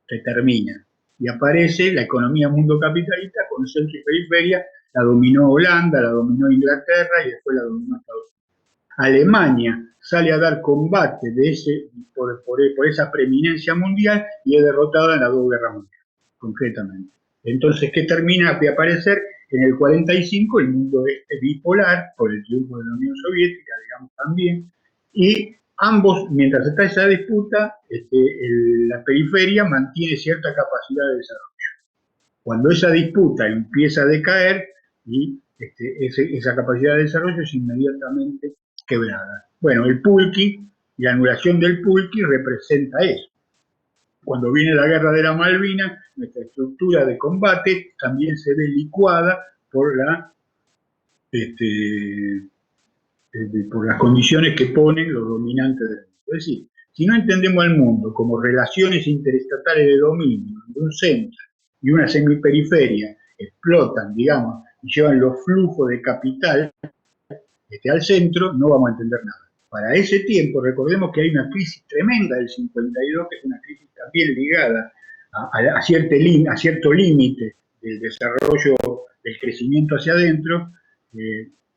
Se termina. Y aparece la economía mundo capitalista con centro y periferia. La dominó Holanda, la dominó Inglaterra y después la dominó Estados Unidos. Alemania sale a dar combate por esa preeminencia mundial y es derrotada en la Segunda Guerra Mundial, concretamente. Entonces, ¿qué termina de aparecer? En el 45 el mundo bipolar, por el triunfo de la Unión Soviética, digamos también, y ambos, mientras está esa disputa, la periferia mantiene cierta capacidad de desarrollo. Cuando esa disputa empieza a decaer, y esa capacidad de desarrollo es inmediatamente quebrada. Bueno, el Pulqui, la anulación del Pulqui representa eso. Cuando viene la guerra de la Malvinas, nuestra estructura de combate también se ve licuada por por las condiciones que ponen los dominantes del mundo. Es decir, si no entendemos al mundo como relaciones interestatales de dominio, donde un centro y una semiperiferia explotan, digamos, y llevan los flujos de capital al centro, no vamos a entender nada. Para ese tiempo, recordemos que hay una crisis tremenda del 52, que es una crisis también ligada a cierto límite del desarrollo, del crecimiento hacia adentro.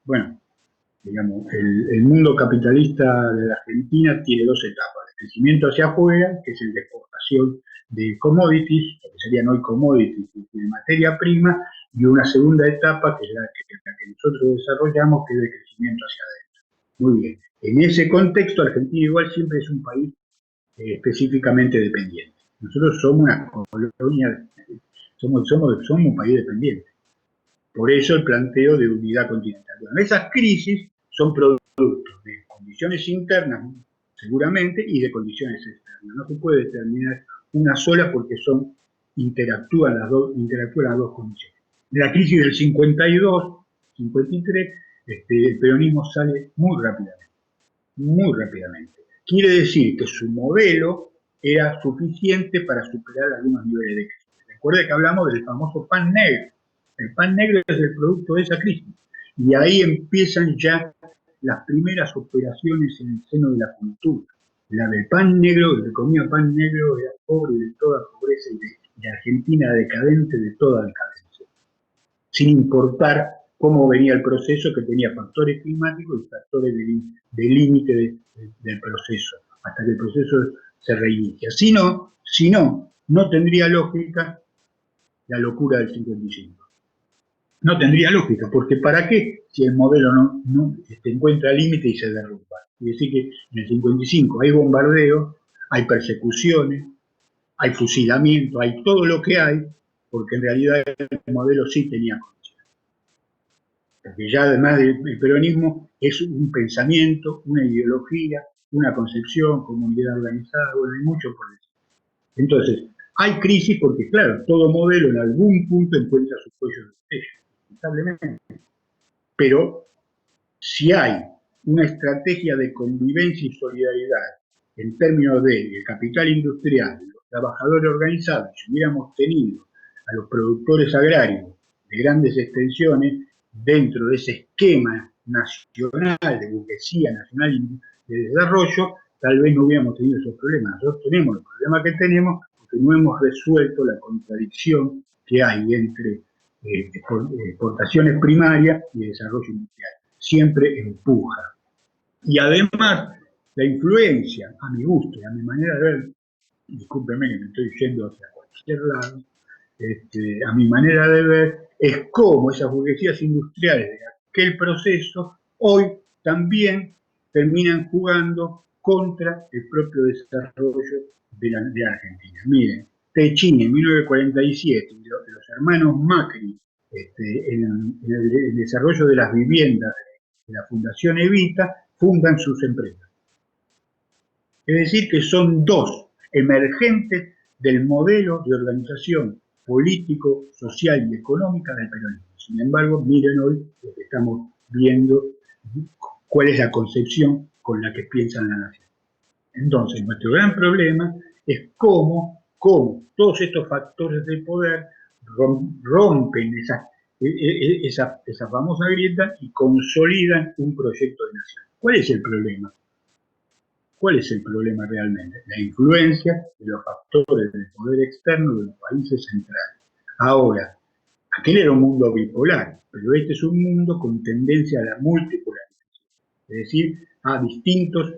Bueno, digamos, el mundo capitalista de la Argentina tiene dos etapas: el crecimiento hacia afuera, que es el de exportación de commodities, lo que serían hoy commodities, de materia prima, y una segunda etapa, que es la que nosotros desarrollamos, que es el crecimiento hacia adentro. Muy bien. En ese contexto, Argentina igual siempre es un país específicamente dependiente. Nosotros somos una colonia, somos un país dependiente. Por eso el planteo de unidad continental. Bueno, esas crisis son producto de condiciones internas, seguramente, y de condiciones externas. No se puede determinar una sola porque interactúan las dos condiciones. En la crisis del 52, 53, el peronismo sale muy rápidamente, muy rápidamente. Quiere decir que su modelo era suficiente para superar algunos niveles de crisis. Recuerde que hablamos del famoso pan negro. El pan negro es el producto de esa crisis. Y ahí empiezan ya las primeras operaciones en el seno de la cultura. La del pan negro, el que comía pan negro era pobre de toda pobreza y de Argentina decadente de toda decadencia. Sin importar cómo venía el proceso, que tenía factores climáticos y factores de límite del proceso, hasta que el proceso se reinicia. Si no, no tendría lógica la locura del 55. No tendría lógica, porque ¿para qué si el modelo no encuentra límite y se derrumba? Es decir, que en el 55 hay bombardeo, hay persecuciones, hay fusilamiento, hay todo lo que hay, porque en realidad el modelo sí tenía condiciones. Porque ya además del peronismo es un pensamiento, una ideología, una concepción, comunidad organizada, bueno, hay mucho por decir. Entonces, hay crisis porque, claro, todo modelo en algún punto encuentra su cuello de botella, lamentablemente. Pero si hay una estrategia de convivencia y solidaridad en términos del capital industrial, de los trabajadores organizados, si hubiéramos tenido a los productores agrarios de grandes extensiones dentro de ese esquema nacional, de burguesía nacional de desarrollo, tal vez no hubiéramos tenido esos problemas. Nosotros tenemos los problemas que tenemos porque no hemos resuelto la contradicción que hay entre exportaciones primarias y desarrollo industrial. Siempre empuja. Y además, la influencia, a mi gusto y a mi manera de ver, discúlpeme que me estoy yendo hacia cualquier lado, a mi manera de ver, es cómo esas burguesías industriales de aquel proceso hoy también terminan jugando contra el propio desarrollo de la Argentina. Miren, Techín en 1947, los hermanos Macri, en el desarrollo de las viviendas de la Fundación Evita, fundan sus empresas. Es decir, que son dos emergentes del modelo de organización político, social y económica del peronismo. Sin embargo, miren hoy lo que estamos viendo, cuál es la concepción con la que piensan la nación. Entonces, nuestro gran problema es cómo todos estos factores de poder rompen esa famosa grieta y consolidan un proyecto de nación. ¿Cuál es el problema? ¿Cuál es el problema realmente? La influencia de los factores del poder externo de los países centrales. Ahora, aquel era un mundo bipolar, pero este es un mundo con tendencia a la multipolarización, es decir, a distintos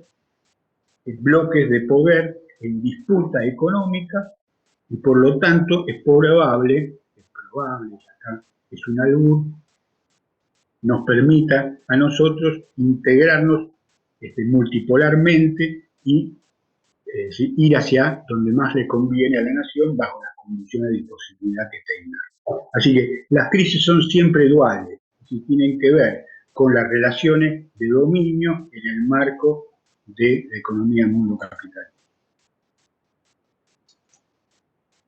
bloques de poder en disputa económica, y por lo tanto es probable, acá es un albur, nos permita a nosotros integrarnos multipolarmente y ir hacia donde más le conviene a la nación bajo las condiciones de posibilidad que tenga. Así que las crisis son siempre duales, y tienen que ver con las relaciones de dominio en el marco de la economía mundo capital.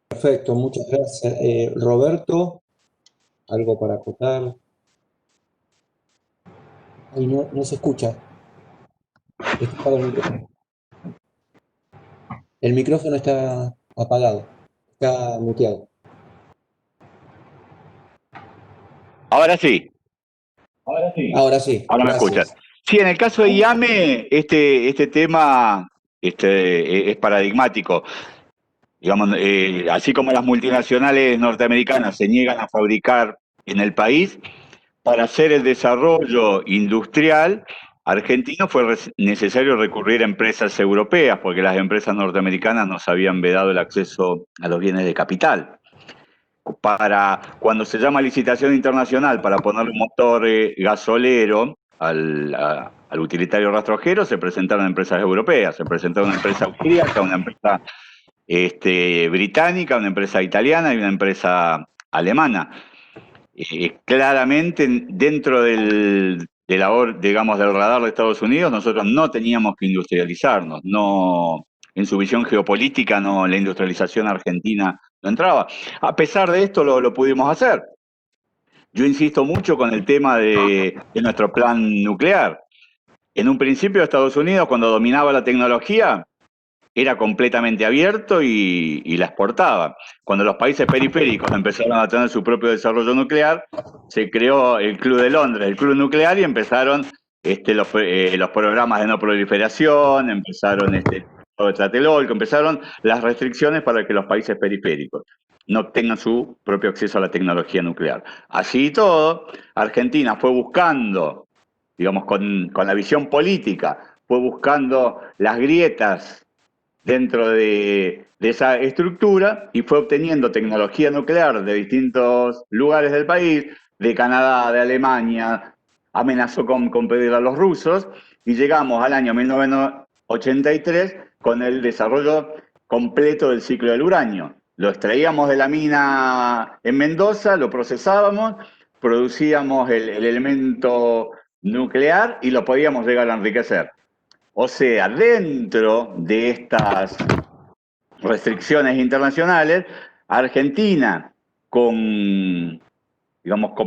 Perfecto, muchas gracias. Roberto, ¿algo para acotar? Ay, no se escucha. Está apagado el micrófono. El micrófono está apagado, está muteado. Ahora sí. Ahora sí. Ahora me Gracias. escuchan. Sí, en el caso de IAME, este tema es paradigmático. Digamos, así como las multinacionales norteamericanas se niegan a fabricar en el país, para hacer el desarrollo industrial argentino fue necesario recurrir a empresas europeas, porque las empresas norteamericanas nos habían vedado el acceso a los bienes de capital. Cuando se llama licitación internacional para poner un motor gasolero al utilitario rastrojero, se presentaron empresas europeas, se presentó una empresa austríaca, una empresa británica, una empresa italiana y una empresa alemana. Claramente dentro del radar de Estados Unidos, nosotros no teníamos que industrializarnos, en su visión geopolítica la industrialización argentina no entraba. A pesar de esto lo pudimos hacer. Yo insisto mucho con el tema de nuestro plan nuclear. En un principio Estados Unidos, cuando dominaba la tecnología, era completamente abierto y la exportaba. Cuando los países periféricos empezaron a tener su propio desarrollo nuclear, se creó el Club de Londres, el Club Nuclear, y empezaron los programas de no proliferación, empezaron todo Tlatelolco, empezaron las restricciones para que los países periféricos no tengan su propio acceso a la tecnología nuclear. Así y todo, Argentina fue buscando, digamos, con la visión política, fue buscando las grietas dentro de esa estructura y fue obteniendo tecnología nuclear de distintos lugares del país, de Canadá, de Alemania, amenazó con pedir a los rusos, y llegamos al año 1983 con el desarrollo completo del ciclo del uranio. Lo extraíamos de la mina en Mendoza, lo procesábamos, producíamos el elemento nuclear y lo podíamos llegar a enriquecer. O sea, dentro de estas restricciones internacionales, Argentina, con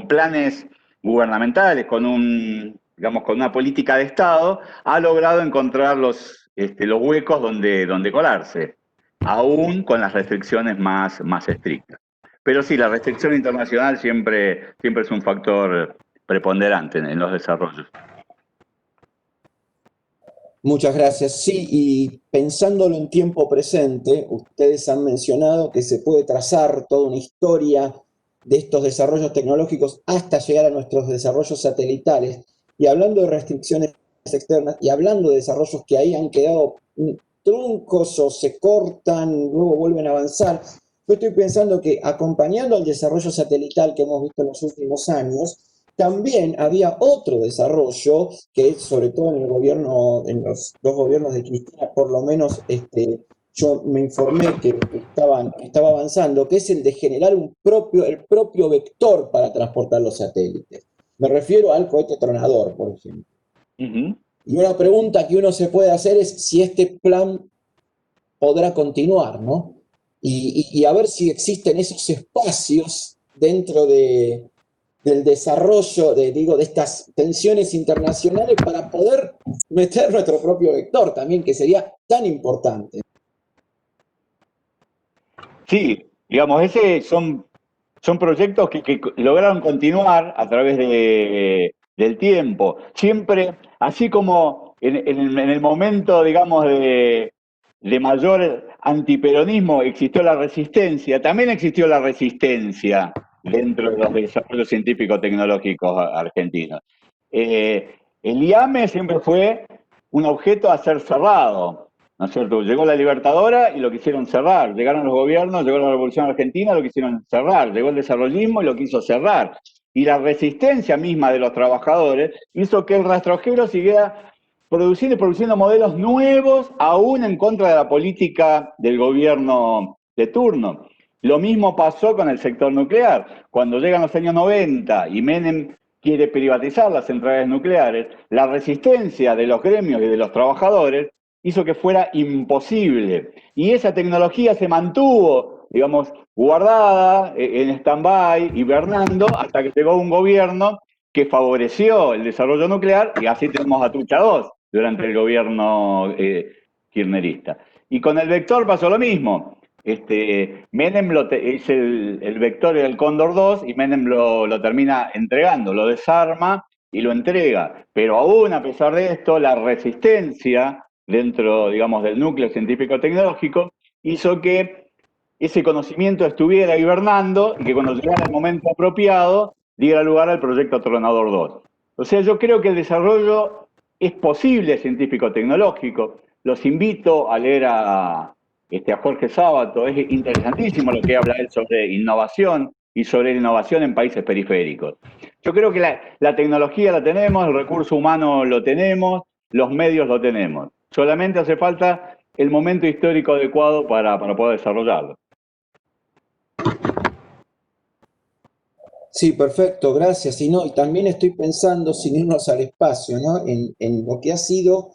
planes gubernamentales, con una política de Estado, ha logrado encontrar los huecos donde colarse, aún con las restricciones más estrictas. Pero sí, la restricción internacional siempre es un factor preponderante en los desarrollos. Muchas gracias. Sí, y pensándolo en tiempo presente, ustedes han mencionado que se puede trazar toda una historia de estos desarrollos tecnológicos hasta llegar a nuestros desarrollos satelitales. Y hablando de restricciones externas y hablando de desarrollos que ahí han quedado truncos o se cortan, luego vuelven a avanzar, yo estoy pensando que acompañando al desarrollo satelital que hemos visto en los últimos años, también había otro desarrollo que, sobre todo en en los dos gobiernos de Cristina, por lo menos yo me informé que estaba avanzando, que es el de generar el propio vector para transportar los satélites. Me refiero al cohete tronador, por ejemplo. Uh-huh. Y una pregunta que uno se puede hacer es si este plan podrá continuar, ¿no? Y a ver si existen esos espacios dentro del desarrollo de estas tensiones internacionales para poder meter nuestro propio vector también, que sería tan importante. Sí, digamos, son proyectos que lograron continuar a través del tiempo. Siempre, así como en el momento, digamos, de mayor antiperonismo existió la resistencia, también existió la resistencia dentro de los desarrollos científico-tecnológicos argentinos. El IAME siempre fue un objeto a ser cerrado, ¿no es cierto? Llegó la Libertadora y lo quisieron cerrar, llegaron los gobiernos, llegó la Revolución Argentina, lo quisieron cerrar, llegó el desarrollismo y lo quiso cerrar. Y la resistencia misma de los trabajadores hizo que el rastrojero siguiera produciendo modelos nuevos, aún en contra de la política del gobierno de turno. Lo mismo pasó con el sector nuclear. Cuando llegan los años 90 y Menem quiere privatizar las centrales nucleares, la resistencia de los gremios y de los trabajadores hizo que fuera imposible. Y esa tecnología se mantuvo, digamos, guardada en stand-by, hibernando, hasta que llegó un gobierno que favoreció el desarrollo nuclear, y así tenemos a Trucha 2 durante el gobierno kirchnerista. Y con el vector pasó lo mismo. Menem es el vector del Cóndor 2 y Menem lo termina entregando, lo desarma y lo entrega. Pero aún a pesar de esto, la resistencia dentro, digamos, del núcleo científico-tecnológico hizo que ese conocimiento estuviera hibernando y que cuando llegara el momento apropiado diera lugar al proyecto Tronador 2. O sea, yo creo que el desarrollo es posible científico-tecnológico. Los invito a leer a Jorge Sábato. Es interesantísimo lo que habla él sobre innovación y sobre la innovación en países periféricos. Yo creo que la tecnología la tenemos, el recurso humano lo tenemos, los medios lo tenemos. Solamente hace falta el momento histórico adecuado para poder desarrollarlo. Sí, perfecto, gracias. Y también estoy pensando, sin irnos al espacio, ¿no? En lo que ha sido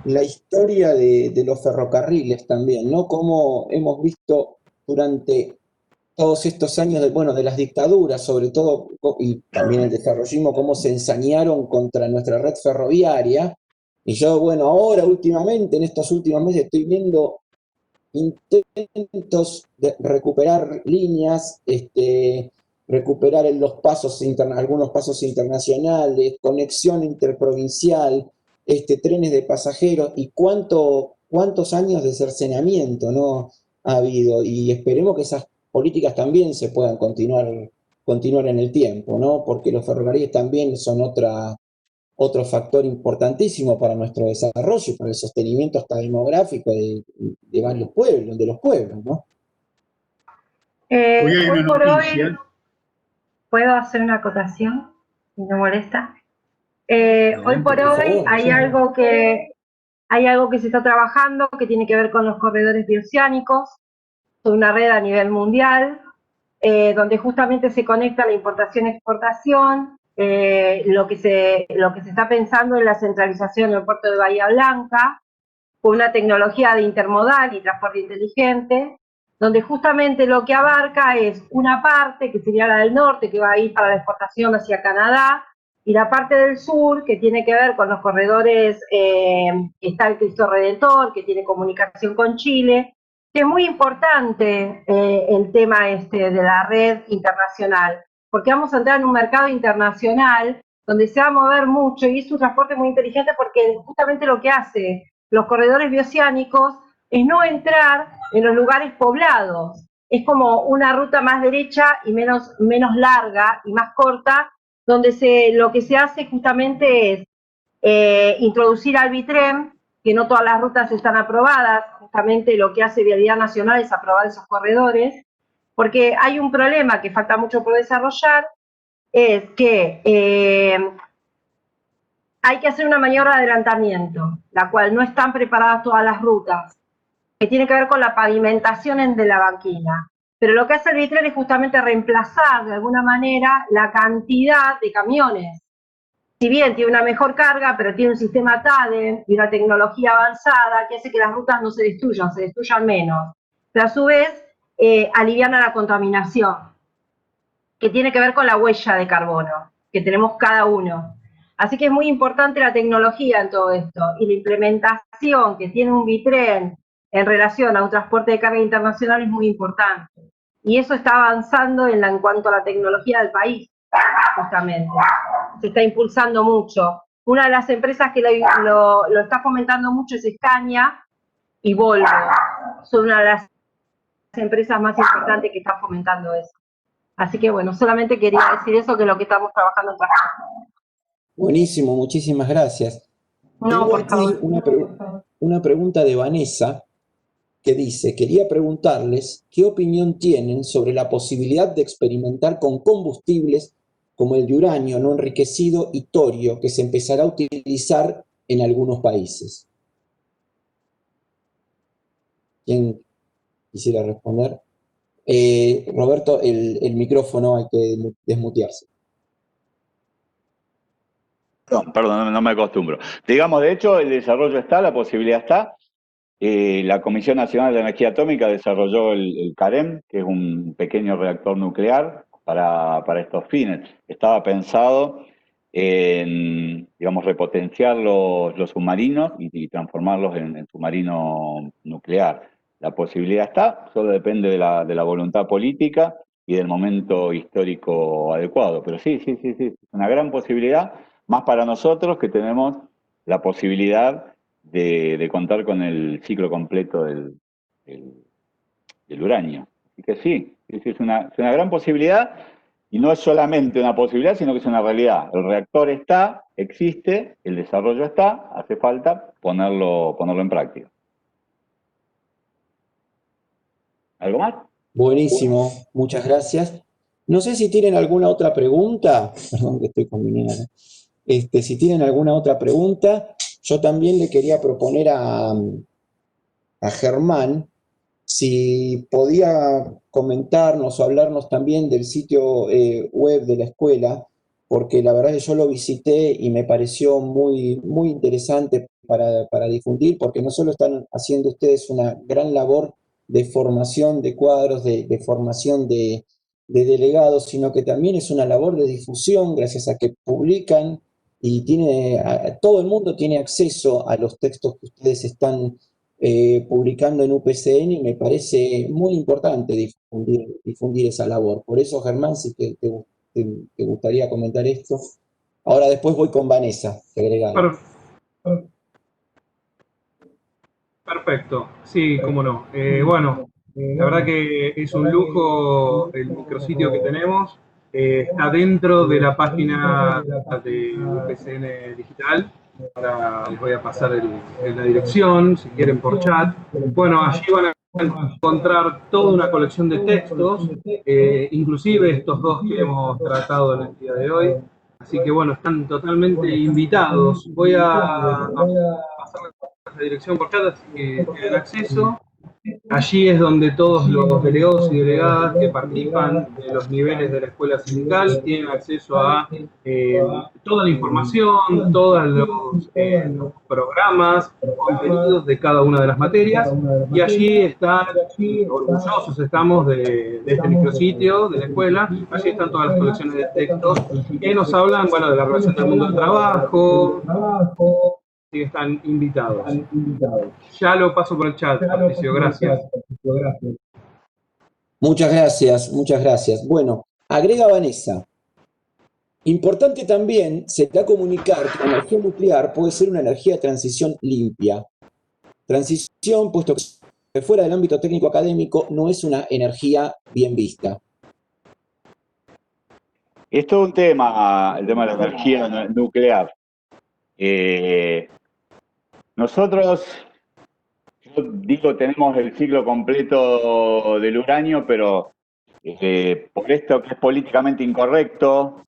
la historia de los ferrocarriles también, ¿no? Cómo hemos visto durante todos estos años de las dictaduras, sobre todo, y también el desarrollismo, cómo se ensañaron contra nuestra red ferroviaria. Y yo, ahora últimamente, en estos últimos meses, estoy viendo intentos de recuperar líneas, recuperar algunos pasos internacionales, conexión interprovincial, trenes de pasajeros, y cuántos años de cercenamiento, ¿no?, ha habido, y esperemos que esas políticas también se puedan continuar en el tiempo, ¿no?, porque los ferrocarriles también son otro factor importantísimo para nuestro desarrollo y para el sostenimiento hasta demográfico de varios pueblos, de los pueblos, ¿no? Hoy hay una Hoy por hoy, noticia. ¿puedo hacer una acotación? Si no molesta. Hoy por por hoy favor, sí. hay algo que se está trabajando que tiene que ver con los corredores bioceánicos, una red a nivel mundial, donde justamente se conecta la importación-exportación, lo que se está pensando en la centralización del puerto de Bahía Blanca, con una tecnología de intermodal y transporte inteligente, donde justamente lo que abarca es una parte, que sería la del norte, que va a ir para la exportación hacia Canadá, y la parte del sur, que tiene que ver con los corredores, está el Cristo Redentor, que tiene comunicación con Chile, que es muy importante el tema de la red internacional, porque vamos a entrar en un mercado internacional donde se va a mover mucho, y es un transporte muy inteligente porque justamente lo que hace los corredores bioceánicos es no entrar en los lugares poblados. Es como una ruta más derecha y menos larga y más corta, donde lo que se hace justamente es introducir Albitrem, que no todas las rutas están aprobadas. Justamente lo que hace Vialidad Nacional es aprobar esos corredores, porque hay un problema que falta mucho por desarrollar, es que hay que hacer una maniobra de adelantamiento, la cual no están preparadas todas las rutas, que tiene que ver con la pavimentación de la banquina. Pero lo que hace el Albitrem es justamente reemplazar de alguna manera la cantidad de camiones. Si bien tiene una mejor carga, pero tiene un sistema TADEM y una tecnología avanzada que hace que las rutas no se destruyan menos. Pero a su vez aliviana la contaminación, que tiene que ver con la huella de carbono que tenemos cada uno. Así que es muy importante la tecnología en todo esto, y la implementación que tiene un Bitren en relación a un transporte de carga internacional es muy importante. Y eso está avanzando en cuanto a la tecnología del país, justamente. Se está impulsando mucho. Una de las empresas que lo está fomentando mucho es Scania y Volvo. Son una de las empresas más importantes que están fomentando eso. Así que bueno, solamente quería decir eso, que es lo que estamos trabajando en Transporte. Buenísimo, muchísimas gracias. No, por favor. Una pregunta de Vanessa que dice: quería preguntarles qué opinión tienen sobre la posibilidad de experimentar con combustibles como el de uranio no enriquecido y torio, que se empezará a utilizar en algunos países. ¿Quién quisiera responder? Roberto, el micrófono hay que desmutearse. Perdón, no me acostumbro. Digamos, de hecho, el desarrollo está, la posibilidad está. La Comisión Nacional de Energía Atómica desarrolló el CAREM, que es un pequeño reactor nuclear para estos fines. Estaba pensado en, digamos, repotenciar los submarinos y transformarlos en submarino nuclear. La posibilidad está, solo depende de la voluntad política y del momento histórico adecuado. Pero sí, es una gran posibilidad, más para nosotros que tenemos la posibilidad de contar con el ciclo completo del uranio. Así que sí, es una gran posibilidad, Y no es solamente una posibilidad, sino que es una realidad. El reactor está, existe, el desarrollo está, hace falta ponerlo en práctica. ¿Algo más? Buenísimo, muchas gracias. No sé si tienen alguna otra pregunta. Perdón que estoy con mi nena. Si tienen alguna otra pregunta, yo también le quería proponer a Germán si podía comentarnos o hablarnos también del sitio web de la escuela, porque la verdad que yo lo visité y me pareció muy, muy interesante para difundir, porque no solo están haciendo ustedes una gran labor de formación de cuadros, de formación de delegados, sino que también es una labor de difusión gracias a que publican y todo el mundo tiene acceso a los textos que ustedes están publicando en UPCN, y me parece muy importante difundir esa labor. Por eso, Germán, si te gustaría comentar esto. Ahora después voy con Vanessa, que agregar. Perfecto, sí, cómo no. Bueno, la verdad que es un lujo el micrositio que tenemos. Está dentro de la página de UPCN Digital. Ahora les voy a pasar la dirección, si quieren, por chat. Bueno, allí van a encontrar toda una colección de textos, inclusive estos dos que hemos tratado en el día de hoy. Así que bueno, están totalmente invitados. Voy a pasar la dirección por chat, así que tienen acceso. Allí es donde todos los delegados y delegadas que participan de los niveles de la escuela sindical tienen acceso a toda la información, todos los programas, contenidos de cada una de las materias, y allí están, orgullosos estamos de este micrositio de la escuela. Allí están todas las colecciones de textos que nos hablan, bueno, de la relación del mundo del trabajo. Sí, están invitados. Ya lo paso por el chat, Patricio, gracias. Muchas gracias, muchas gracias. Bueno, agrega Vanessa. Importante también se da a comunicar que la energía nuclear puede ser una energía de transición limpia. Transición, puesto que fuera del ámbito técnico académico no es una energía bien vista. Es todo un tema, el tema de la energía nuclear. Nosotros, yo digo, tenemos el ciclo completo del uranio, pero por esto que es políticamente incorrecto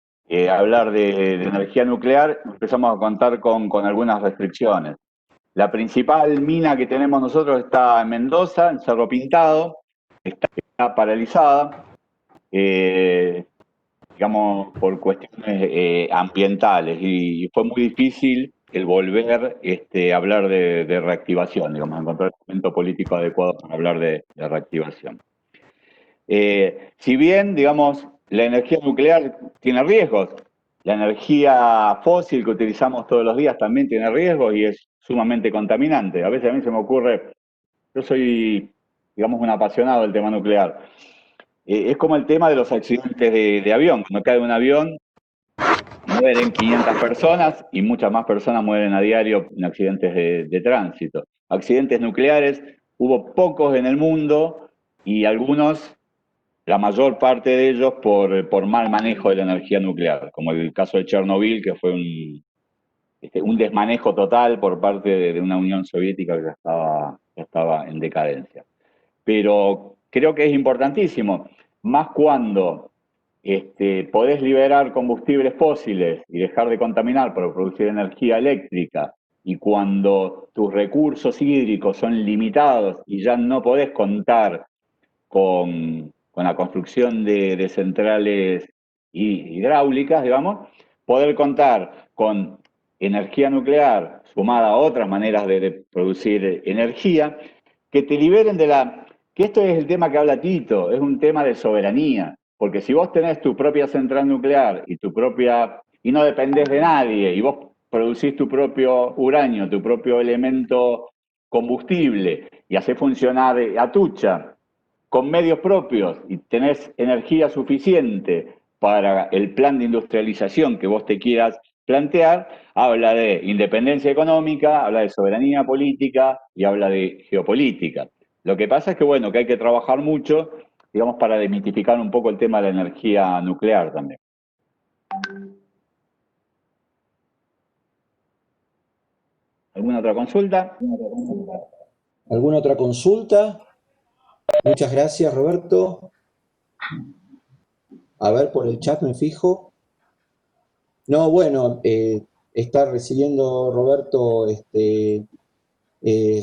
hablar de energía nuclear, empezamos a contar con algunas restricciones. La principal mina que tenemos nosotros está en Mendoza, en Cerro Pintado, está paralizada, digamos, por cuestiones ambientales, y fue muy difícil el volver a hablar de reactivación, digamos, encontrar el momento político adecuado para hablar de reactivación. Si bien, digamos, la energía nuclear tiene riesgos, la energía fósil que utilizamos todos los días también tiene riesgos y es sumamente contaminante. A veces a mí se me ocurre, yo soy, digamos, un apasionado del tema nuclear. Es como el tema de los accidentes de avión. Cuando cae un avión, mueren 500 personas y muchas más personas mueren a diario en accidentes de tránsito. Accidentes nucleares, hubo pocos en el mundo y algunos, la mayor parte de ellos por mal manejo de la energía nuclear, como el caso de Chernobyl, que fue un desmanejo total por parte de una Unión Soviética que ya estaba en decadencia. Pero creo que es importantísimo, más cuando podés liberar combustibles fósiles y dejar de contaminar para producir energía eléctrica, y cuando tus recursos hídricos son limitados y ya no podés contar con la construcción de centrales hidráulicas, digamos, poder contar con energía nuclear sumada a otras maneras de producir energía, que te liberen que esto es el tema que habla Tito, es un tema de soberanía, porque si vos tenés tu propia central nuclear y no dependés de nadie, y vos producís tu propio uranio, tu propio elemento combustible, y hacés funcionar Atucha con medios propios y tenés energía suficiente para el plan de industrialización que vos te quieras plantear, habla de independencia económica, habla de soberanía política y habla de geopolítica. Lo que pasa es que, bueno, que hay que trabajar mucho digamos, para demitificar un poco el tema de la energía nuclear también. ¿Alguna otra consulta? ¿Alguna otra consulta? Muchas gracias, Roberto. A ver, por el chat me fijo. No, bueno, está recibiendo Roberto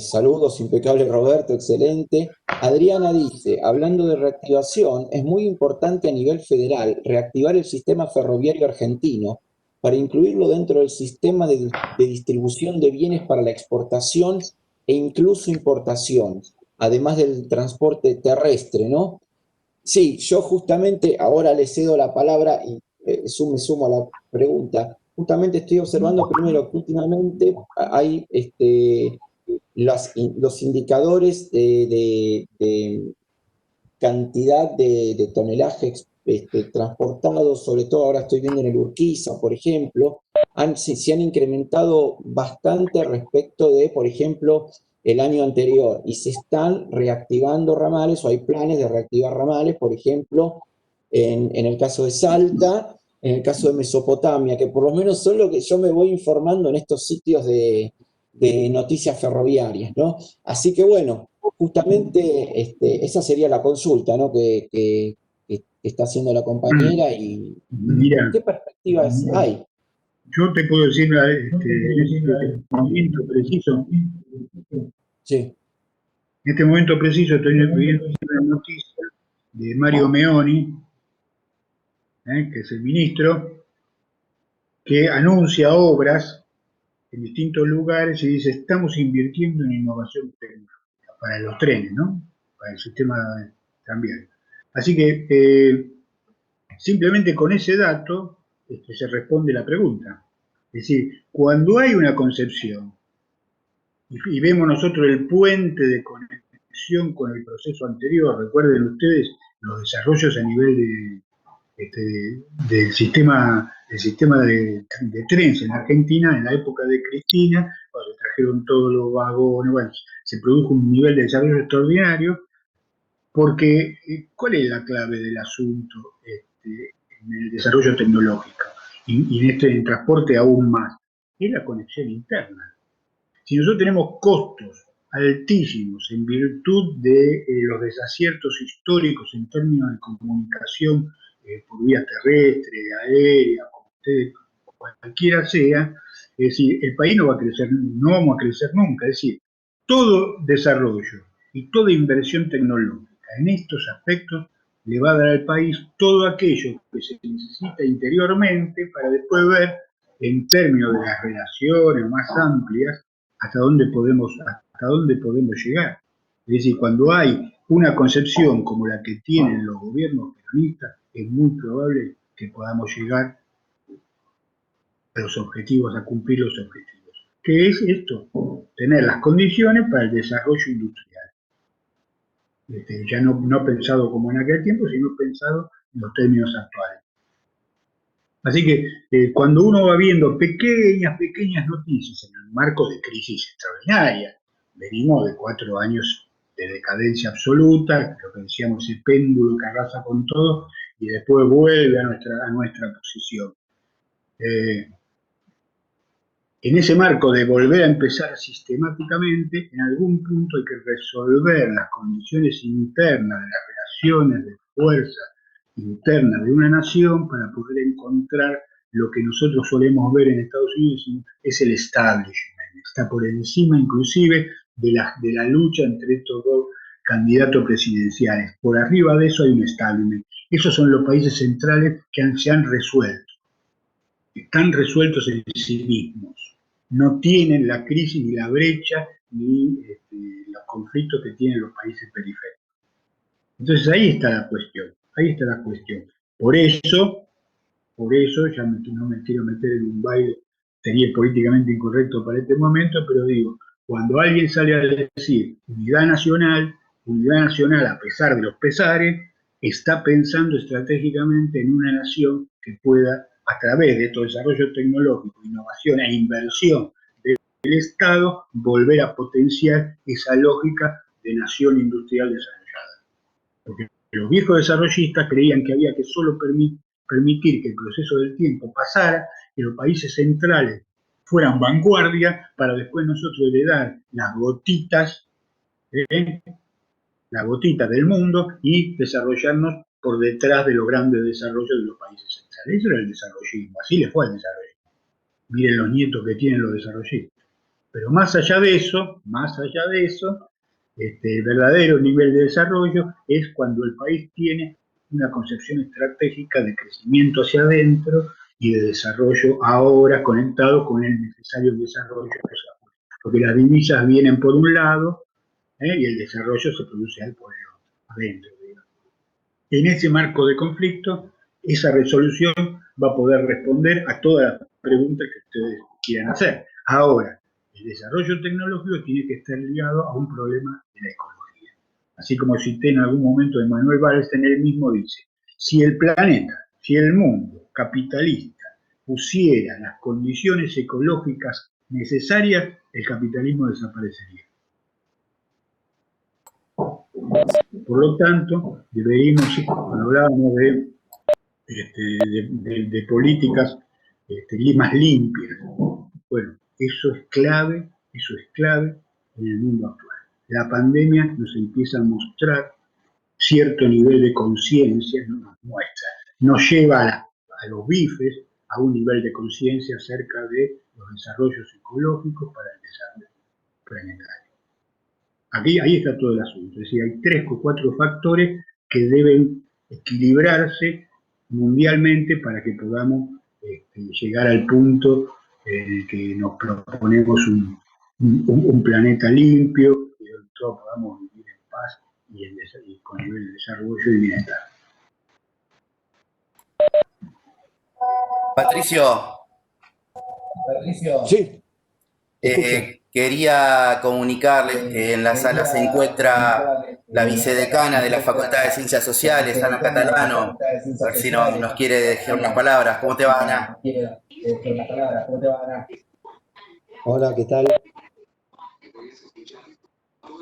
saludos, impecable Roberto, excelente. Adriana dice, hablando de reactivación, es muy importante a nivel federal reactivar el sistema ferroviario argentino para incluirlo dentro del sistema de distribución de bienes para la exportación e incluso importación, además del transporte terrestre, ¿no? Sí, yo justamente ahora le cedo la palabra y me sumo a la pregunta. Justamente estoy observando primero que últimamente hay los indicadores de cantidad de tonelaje transportado, sobre todo ahora estoy viendo en el Urquiza, por ejemplo, se han incrementado bastante respecto de, por ejemplo, el año anterior, y se están reactivando ramales, o hay planes de reactivar ramales, por ejemplo, en el caso de Salta, en el caso de Mesopotamia, que por lo menos son lo que yo me voy informando en estos sitios de noticias ferroviarias, ¿no? Así que bueno, justamente esa sería la consulta, ¿no? que está haciendo la compañera y Mira, ¿qué perspectivas hay? yo te puedo decir en este momento preciso, Sí. en este momento preciso estoy viendo una noticia de Mario Meoni, que es el ministro, que anuncia obras en distintos lugares y dice, estamos invirtiendo en innovación tecnológica para los trenes, ¿no? Para el sistema también. Así que simplemente con ese dato se responde la pregunta. Es decir, cuando hay una concepción y vemos nosotros el puente de conexión con el proceso anterior, recuerden ustedes los desarrollos a nivel del sistema de trenes en Argentina en la época de Cristina, cuando se trajeron todos los vagones, bueno, se produjo un nivel de desarrollo extraordinario, porque ¿cuál es la clave del asunto en el desarrollo tecnológico y en en transporte aún más? Es la conexión interna. Si nosotros tenemos costos altísimos en virtud de los desaciertos históricos en términos de comunicación por vía terrestre, aérea, cualquiera sea, es decir, el país no va a crecer, no vamos a crecer nunca. Es decir, todo desarrollo y toda inversión tecnológica en estos aspectos le va a dar al país todo aquello que se necesita interiormente para después ver, en términos de las relaciones más amplias, hasta dónde podemos llegar. Es decir, cuando hay una concepción como la que tienen los gobiernos peronistas, es muy probable que podamos llegar a los objetivos, a cumplir los objetivos. ¿Qué es esto? Tener las condiciones para el desarrollo industrial. Ya no pensado como en aquel tiempo, sino pensado en los términos actuales. Así que cuando uno va viendo pequeñas noticias en el marco de crisis extraordinaria, venimos de 4 años de decadencia absoluta, lo que decíamos, ese péndulo que arrasa con todo y después vuelve a nuestra posición. En ese marco de volver a empezar sistemáticamente, en algún punto hay que resolver las condiciones internas de las relaciones de fuerza interna de una nación para poder encontrar lo que nosotros solemos ver en Estados Unidos, es el establishment. Está por encima inclusive de la lucha entre estos dos candidatos presidenciales. Por arriba de eso hay un establishment. Esos son los países centrales que se han resuelto. Están resueltos en sí mismos. No tienen la crisis ni la brecha ni los conflictos que tienen los países periféricos. Entonces ahí está la cuestión. Por eso, ya no me quiero meter en un baile, sería políticamente incorrecto para este momento, pero digo, cuando alguien sale a decir unidad nacional a pesar de los pesares, está pensando estratégicamente en una nación que pueda, a través de estos desarrollos tecnológicos, innovación e inversión del Estado, volver a potenciar esa lógica de nación industrial desarrollada. Porque Los viejos desarrollistas creían que había que solo permitir que el proceso del tiempo pasara, que los países centrales fueran vanguardia, para después nosotros heredar las gotitas del mundo y desarrollarnos por detrás de los grandes desarrollos de los países centrales. Eso era el desarrollismo, así le fue al desarrollismo. Miren los nietos que tienen los desarrollistas. Pero más allá de eso, el verdadero nivel de desarrollo es cuando el país tiene una concepción estratégica de crecimiento hacia adentro y de desarrollo ahora conectado con el necesario desarrollo hacia afuera. Porque las divisas vienen por un lado y el desarrollo se produce ahí por el otro, adentro. Digamos. En ese marco de conflicto, esa resolución va a poder responder a todas las preguntas que ustedes quieran hacer. Ahora, el desarrollo tecnológico tiene que estar ligado a un problema de la ecología. Así como cité en algún momento de Manuel Wallerstein, él mismo dice, si el planeta, si el mundo capitalista pusiera las condiciones ecológicas necesarias, el capitalismo desaparecería. Por lo tanto, deberíamos, cuando hablábamos de políticas más limpias, bueno, eso es clave en el mundo actual. La pandemia nos empieza a mostrar cierto nivel de conciencia, nos muestra, nos lleva a los bifes a un nivel de conciencia acerca de los desarrollos ecológicos para el desarrollo planetario. Ahí está todo el asunto, es decir, hay 3 o 4 factores que deben equilibrarse mundialmente para que podamos llegar al punto en el que nos proponemos un planeta limpio y donde todos podamos vivir en paz y con nivel de desarrollo y bienestar. Patricio. Sí. Quería comunicarles que en la sala se encuentra la vicedecana de la Facultad de Ciencias Sociales, Ana Catalano. A ver si nos quiere dejar unas palabras. ¿Cómo te va, Ana? Hola, ¿qué tal?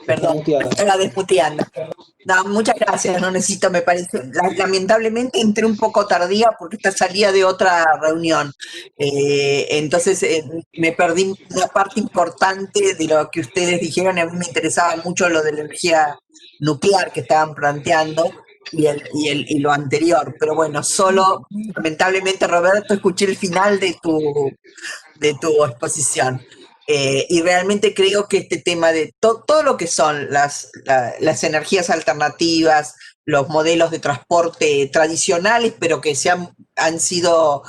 Perdón, me estaba desmuteando. No, muchas gracias, no necesito, me parece. Lamentablemente entré un poco tardía porque salía de otra reunión. Entonces me perdí una parte importante de lo que ustedes dijeron y a mí me interesaba mucho lo de la energía nuclear que estaban planteando y lo anterior. Pero bueno, solo, lamentablemente, Roberto, escuché el final de tu exposición. Y realmente creo que este tema de todo lo que son las energías alternativas, los modelos de transporte tradicionales, pero que han sido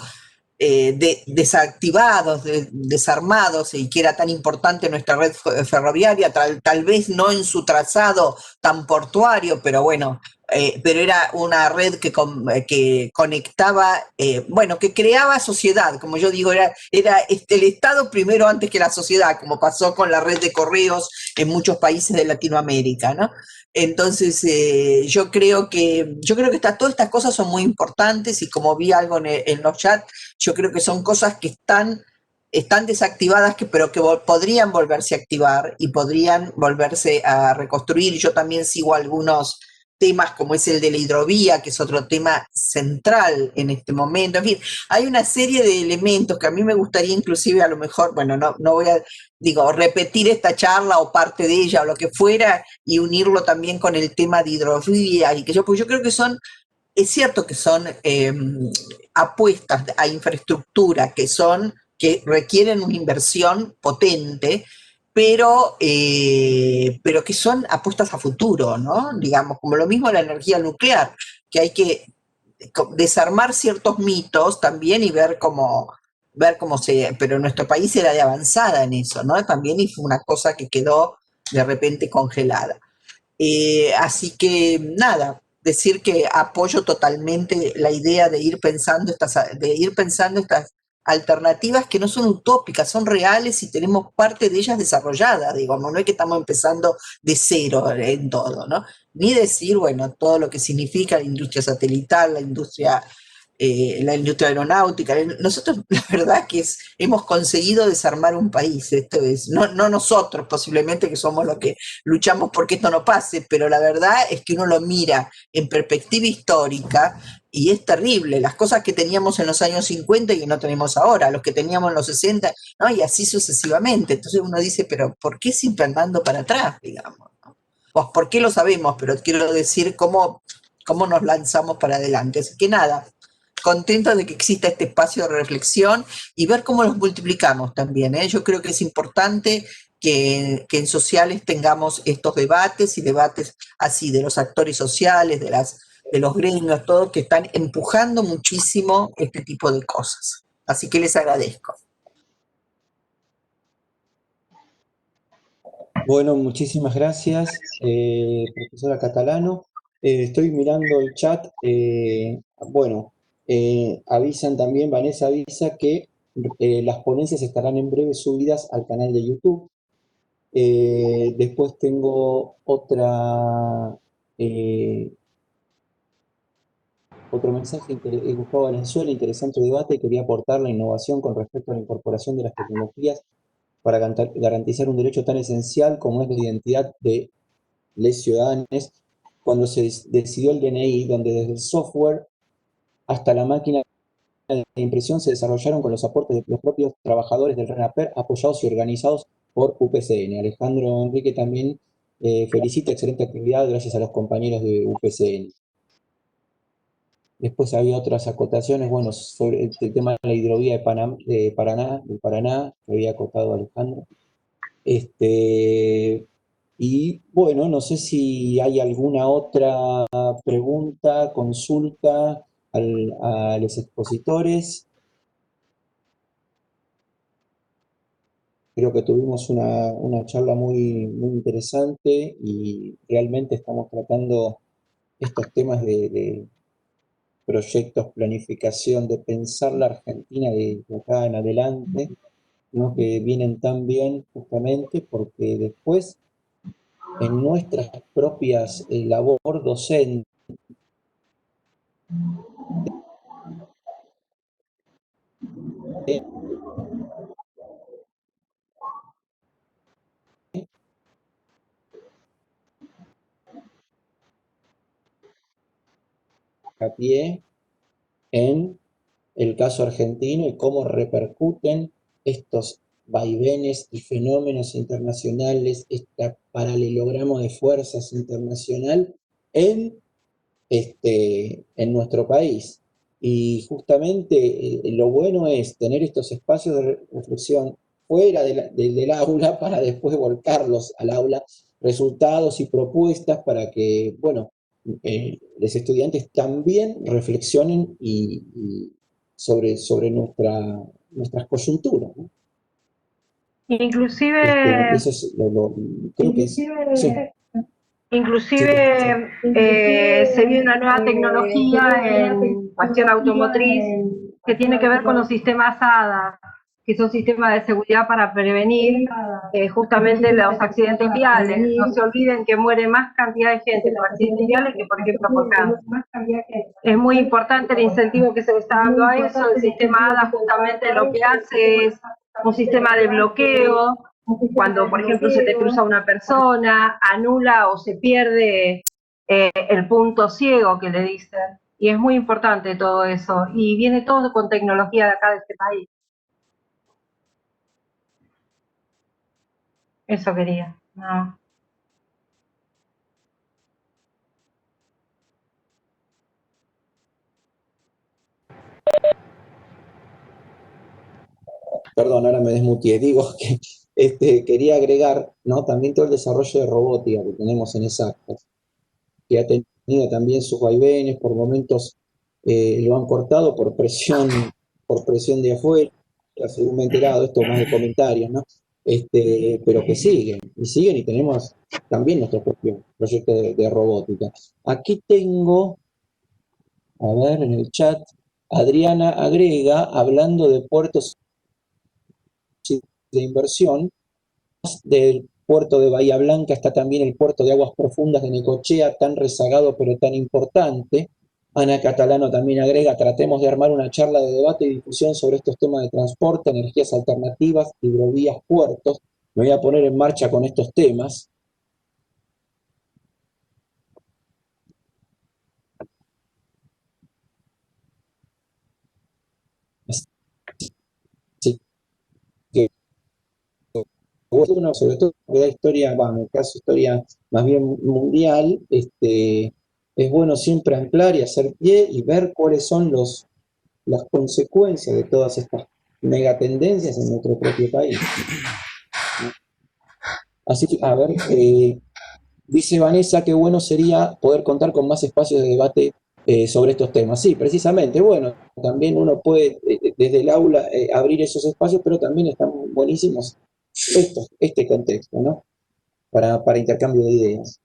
desactivados, desarmados, y que era tan importante nuestra red ferroviaria, tal vez no en su trazado tan portuario, pero bueno, pero era una red que conectaba, que creaba sociedad, como yo digo, era el Estado primero antes que la sociedad, como pasó con la red de correos en muchos países de Latinoamérica, ¿no? Entonces, yo creo que todas estas cosas son muy importantes y como vi algo en los chats, yo creo que son cosas que están desactivadas, pero que podrían volverse a activar y podrían volverse a reconstruir. Yo también sigo algunos temas como es el de la hidrovía, que es otro tema central en este momento. En fin, hay una serie de elementos que a mí me gustaría inclusive a lo mejor, no voy a, repetir esta charla o parte de ella o lo que fuera y unirlo también con el tema de hidrovía porque yo creo que es cierto que son apuestas a infraestructura que requieren una inversión potente, pero que son apuestas a futuro, ¿no? Digamos, como lo mismo la energía nuclear, que hay que desarmar ciertos mitos también y ver cómo pero nuestro país era de avanzada en eso, ¿no? También y fue una cosa que quedó de repente congelada. Así que nada, decir que apoyo totalmente la idea de ir pensando estas alternativas que no son utópicas, son reales y tenemos parte de ellas desarrolladas, digamos, no es que estamos empezando de cero en todo, ¿no? Ni decir, todo lo que significa la industria satelital, la industria la industria aeronáutica. Nosotros, la verdad que hemos conseguido desarmar un país. Esto es, no nosotros posiblemente, que somos los que luchamos porque esto no pase, pero la verdad es que uno lo mira en perspectiva histórica y es terrible. Las cosas que teníamos en los años 50 y que no tenemos ahora, los que teníamos en los 60, ¿no? Y así sucesivamente. Entonces uno dice, pero ¿por qué siempre andando para atrás, digamos? ¿No? Pues, ¿por qué lo sabemos? Pero quiero decir cómo nos lanzamos para adelante. Así que nada, contento de que exista este espacio de reflexión y ver cómo los multiplicamos también, ¿eh? Yo creo que es importante que en sociales tengamos estos debates y debates así de los actores sociales, de los gremios, todos que están empujando muchísimo este tipo de cosas. Así que les agradezco. Bueno, muchísimas gracias, profesora Catalano. Estoy mirando el chat. Bueno, avisan también, Vanessa avisa que las ponencias estarán en breve subidas al canal de YouTube. Después tengo otro mensaje, Gustavo Valenzuela, interesante debate, quería aportar la innovación con respecto a la incorporación de las tecnologías para garantizar un derecho tan esencial como es la identidad de los ciudadanos, cuando se decidió el DNI, donde desde el software hasta la máquina de impresión se desarrollaron con los aportes de los propios trabajadores del RENAPER, apoyados y organizados por UPCN. Alejandro Enrique también felicita, excelente actividad, gracias a los compañeros de UPCN. Después había otras acotaciones, bueno, sobre el tema de la hidrovía de Paraná, que había acotado Alejandro. Y bueno, no sé si hay alguna otra pregunta, consulta a los expositores. Creo que tuvimos una charla muy interesante y realmente estamos tratando estos temas de proyectos, planificación, de pensar la Argentina de acá en adelante, ¿no? Que vienen tan bien justamente porque después en nuestras propias labor docente a pie en el caso argentino y cómo repercuten estos vaivenes y fenómenos internacionales, este paralelogramo de fuerzas internacional en nuestro país. Y justamente lo bueno es tener estos espacios de reflexión fuera del aula para después volcarlos al aula, resultados y propuestas para que, bueno, los estudiantes también reflexionen sobre nuestras coyunturas, ¿no? Inclusive, Eso es creo que es, sí. inclusive se viene una nueva tecnología en cuestión automotriz que tiene que ver con los sistemas ADA, que son sistemas de seguridad para prevenir justamente los accidentes viales. No se olviden que muere más cantidad de gente por accidentes viales que, por ejemplo, por cáncer. Es muy importante el incentivo que se le está dando a eso. El sistema ADA justamente lo que hace es un sistema de bloqueo. Cuando, por ejemplo, se te cruza una persona, anula o se pierde el punto ciego que le dicen. Y es muy importante todo eso. Y viene todo con tecnología de acá de este país. Eso quería. No. Perdón, ahora me desmutié. Digo que quería agregar, ¿no? También todo el desarrollo de robótica que tenemos en Exactas, que ha tenido también sus vaivenes, por momentos lo han cortado por presión de afuera, según me he enterado, esto más de comentarios, ¿no? Pero que siguen y tenemos también nuestro propio proyecto de robótica. Aquí tengo, a ver, en el chat, Adriana agrega, hablando de puertos de inversión, del puerto de Bahía Blanca está también el puerto de aguas profundas de Necochea, tan rezagado pero tan importante. Ana Catalano también agrega, tratemos de armar una charla de debate y difusión sobre estos temas de transporte, energías alternativas, hidrovías, puertos. Me voy a poner en marcha con estos temas. Así que, bueno, sobre todo que da historia, bueno, en el caso historia más bien mundial, es bueno siempre anclar y hacer pie y ver cuáles son las consecuencias de todas estas megatendencias en nuestro propio país. Así que, a ver, dice Vanessa que bueno sería poder contar con más espacios de debate sobre estos temas. Sí, precisamente, bueno, también uno puede desde el aula abrir esos espacios, pero también están buenísimos este contexto, ¿no? Para intercambio de ideas.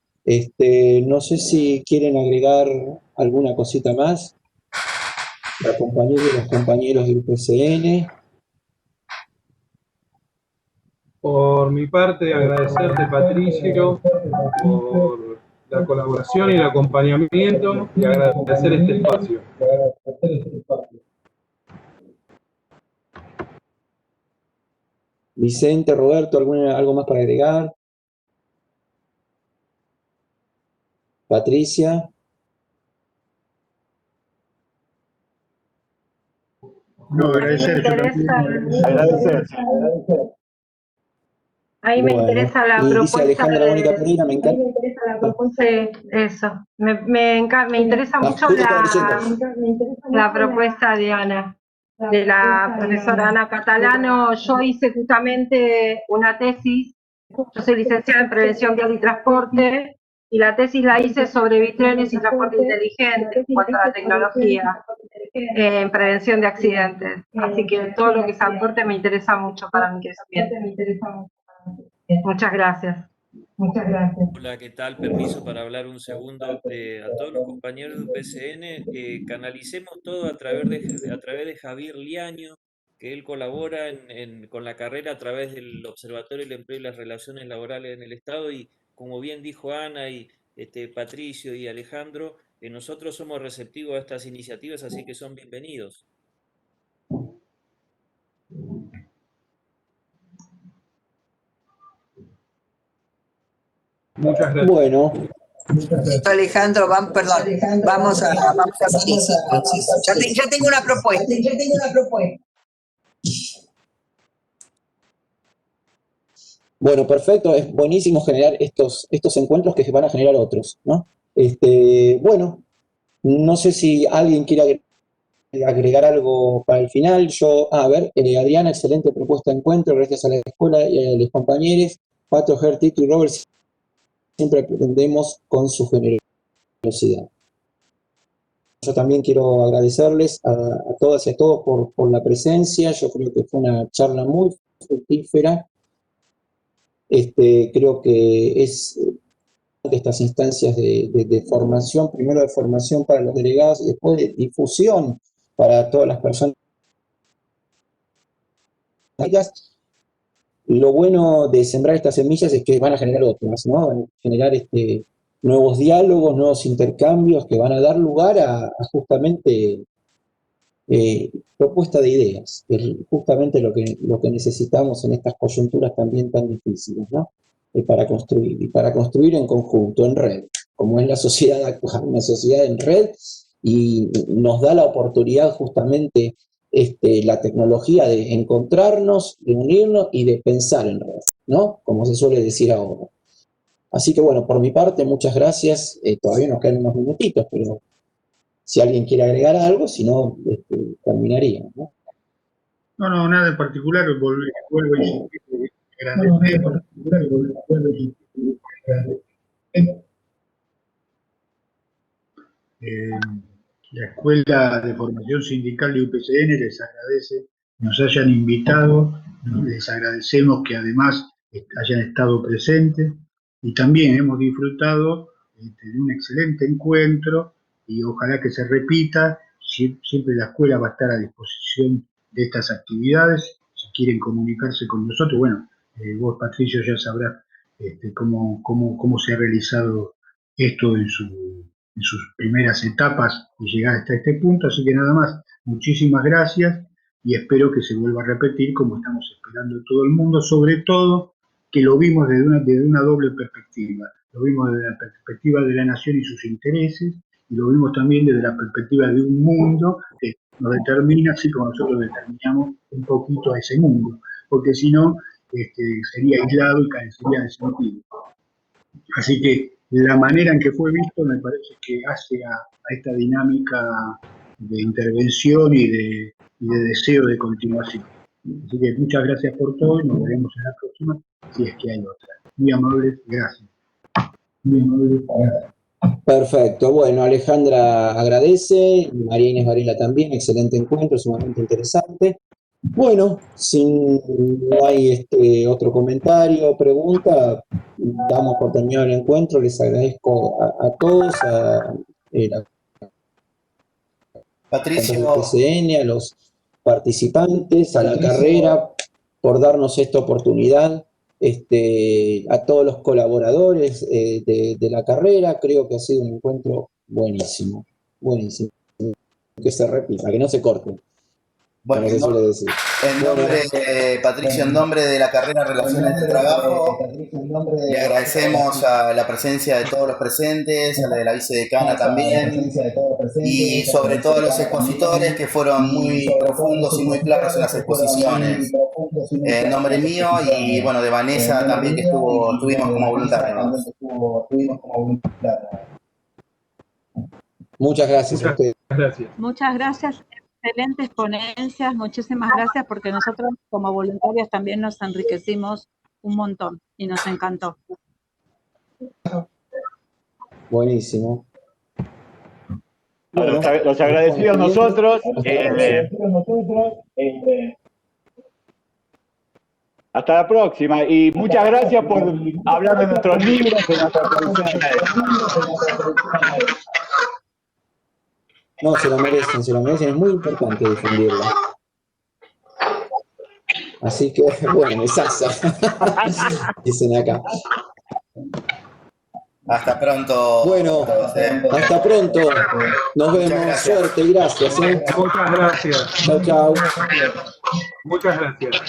No sé si quieren agregar alguna cosita más, los compañeros del UPCN. Por mi parte, agradecerte, Patricio, por la colaboración y el acompañamiento y agradecer este espacio. Vicente, Roberto, ¿algo más para agregar? Patricia. No, agradecer. Agradecer. Ahí me Bueno, interesa la y dice propuesta Alejandra Mónica Pereira, me encanta. Sí, eso. Me interesa mucho la propuesta de Ana, de la profesora Ana Catalano. Yo hice justamente una tesis, yo soy licenciada en Prevención Vial y Transporte, y la tesis la hice sobre bitrenes y transporte inteligente en cuanto a la tecnología en prevención de accidentes. Así que todo lo que se aporte me interesa mucho para mi crecimiento. Muchas gracias. Muchas gracias. Hola, ¿qué tal? Permiso para hablar un segundo. A todos los compañeros de UPCN, canalicemos todo a través de Javier Liaño, que él colabora con la carrera a través del Observatorio del Empleo y las Relaciones Laborales en el Estado y como bien dijo Ana y Patricio y Alejandro, nosotros somos receptivos a estas iniciativas, así que son bienvenidos. Muchas gracias. Bueno. Alejandro, vamos a Patricia entonces. Ya tengo una propuesta. Bueno, perfecto, es buenísimo generar estos encuentros que van a generar otros, ¿no? Bueno, no sé si alguien quiere agregar algo para el final. A ver, Adriana, excelente propuesta de encuentro, gracias a la escuela y a los compañeros. Pato, Ger, Tito y Robert, siempre aprendemos con su generosidad. Yo también quiero agradecerles a todas y a todos por la presencia. Yo creo que fue una charla muy fructífera. Creo que es de estas instancias de formación, primero de formación para los delegados y después de difusión para todas las personas. Lo bueno de sembrar estas semillas es que van a generar otras, ¿no? Van a generar nuevos diálogos, nuevos intercambios que van a dar lugar a justamente propuesta de ideas, que es justamente lo que necesitamos en estas coyunturas también tan difíciles, ¿no? Para construir, y para construir en conjunto, en red, como es la sociedad actual, una sociedad en red, y nos da la oportunidad justamente la tecnología de encontrarnos, de unirnos y de pensar en red, ¿no? Como se suele decir ahora. Así que bueno, por mi parte, muchas gracias. Todavía nos quedan unos minutitos, pero si alguien quiere agregar algo, si no, terminaría, ¿no? No, nada en particular, vuelvo a insistir, agradecer. La Escuela de Formación Sindical de UPCN les agradece que nos hayan invitado, les agradecemos que además hayan estado presentes y también hemos disfrutado de un excelente encuentro y ojalá que se repita. Siempre la escuela va a estar a disposición de estas actividades. Si quieren comunicarse con nosotros, bueno, vos, Patricio, ya sabrás cómo se ha realizado esto en su en sus primeras etapas de llegar hasta este punto. Así que nada más, muchísimas gracias y espero que se vuelva a repetir como estamos esperando todo el mundo, sobre todo que lo vimos desde una doble perspectiva. Lo vimos desde la perspectiva de la nación y sus intereses, y lo vimos también desde la perspectiva de un mundo que nos determina, así como nosotros determinamos un poquito a ese mundo, porque si no, sería aislado y carecería de sentido. Así que la manera en que fue visto me parece que hace a esta dinámica de intervención y de deseo de continuación. Así que muchas gracias por todo y nos veremos en la próxima, si es que hay otra. Muy amables, gracias. Muy amables, gracias. Perfecto, bueno, Alejandra agradece, María Inés Varela también, excelente encuentro, sumamente interesante. Bueno, si no hay otro comentario o pregunta, damos por terminado el encuentro. Les agradezco a todos, a Patricio, PCN, a los participantes, a la carrera, por darnos esta oportunidad, a todos los colaboradores de la carrera. Creo que ha sido un encuentro buenísimo, buenísimo. Que se repita, que no se corte. bueno, Como se suele decir. Patricio, en nombre de la carrera Relaciones de Trabajo, le agradecemos a la presencia de todos los presentes, a la de la vicedecana también, y sobre todo a los expositores que fueron muy profundos y muy claros en las exposiciones. En nombre mío y bueno, de Vanessa también, que estuvimos como voluntarios. Muchas gracias a ustedes. Muchas gracias. Excelentes ponencias, muchísimas gracias, porque nosotros como voluntarios también nos enriquecimos un montón y nos encantó. Buenísimo. Los agradecidos nosotros. Hasta la próxima y muchas gracias por hablar de nuestros libros, de nuestras producciones. No, se lo merecen, es muy importante difundirla. Así que, bueno, es asa. Dicen acá. Hasta pronto. Bueno, hasta pronto. Nos vemos. Suerte y gracias. Muchas gracias. Chao, chao. Muchas gracias.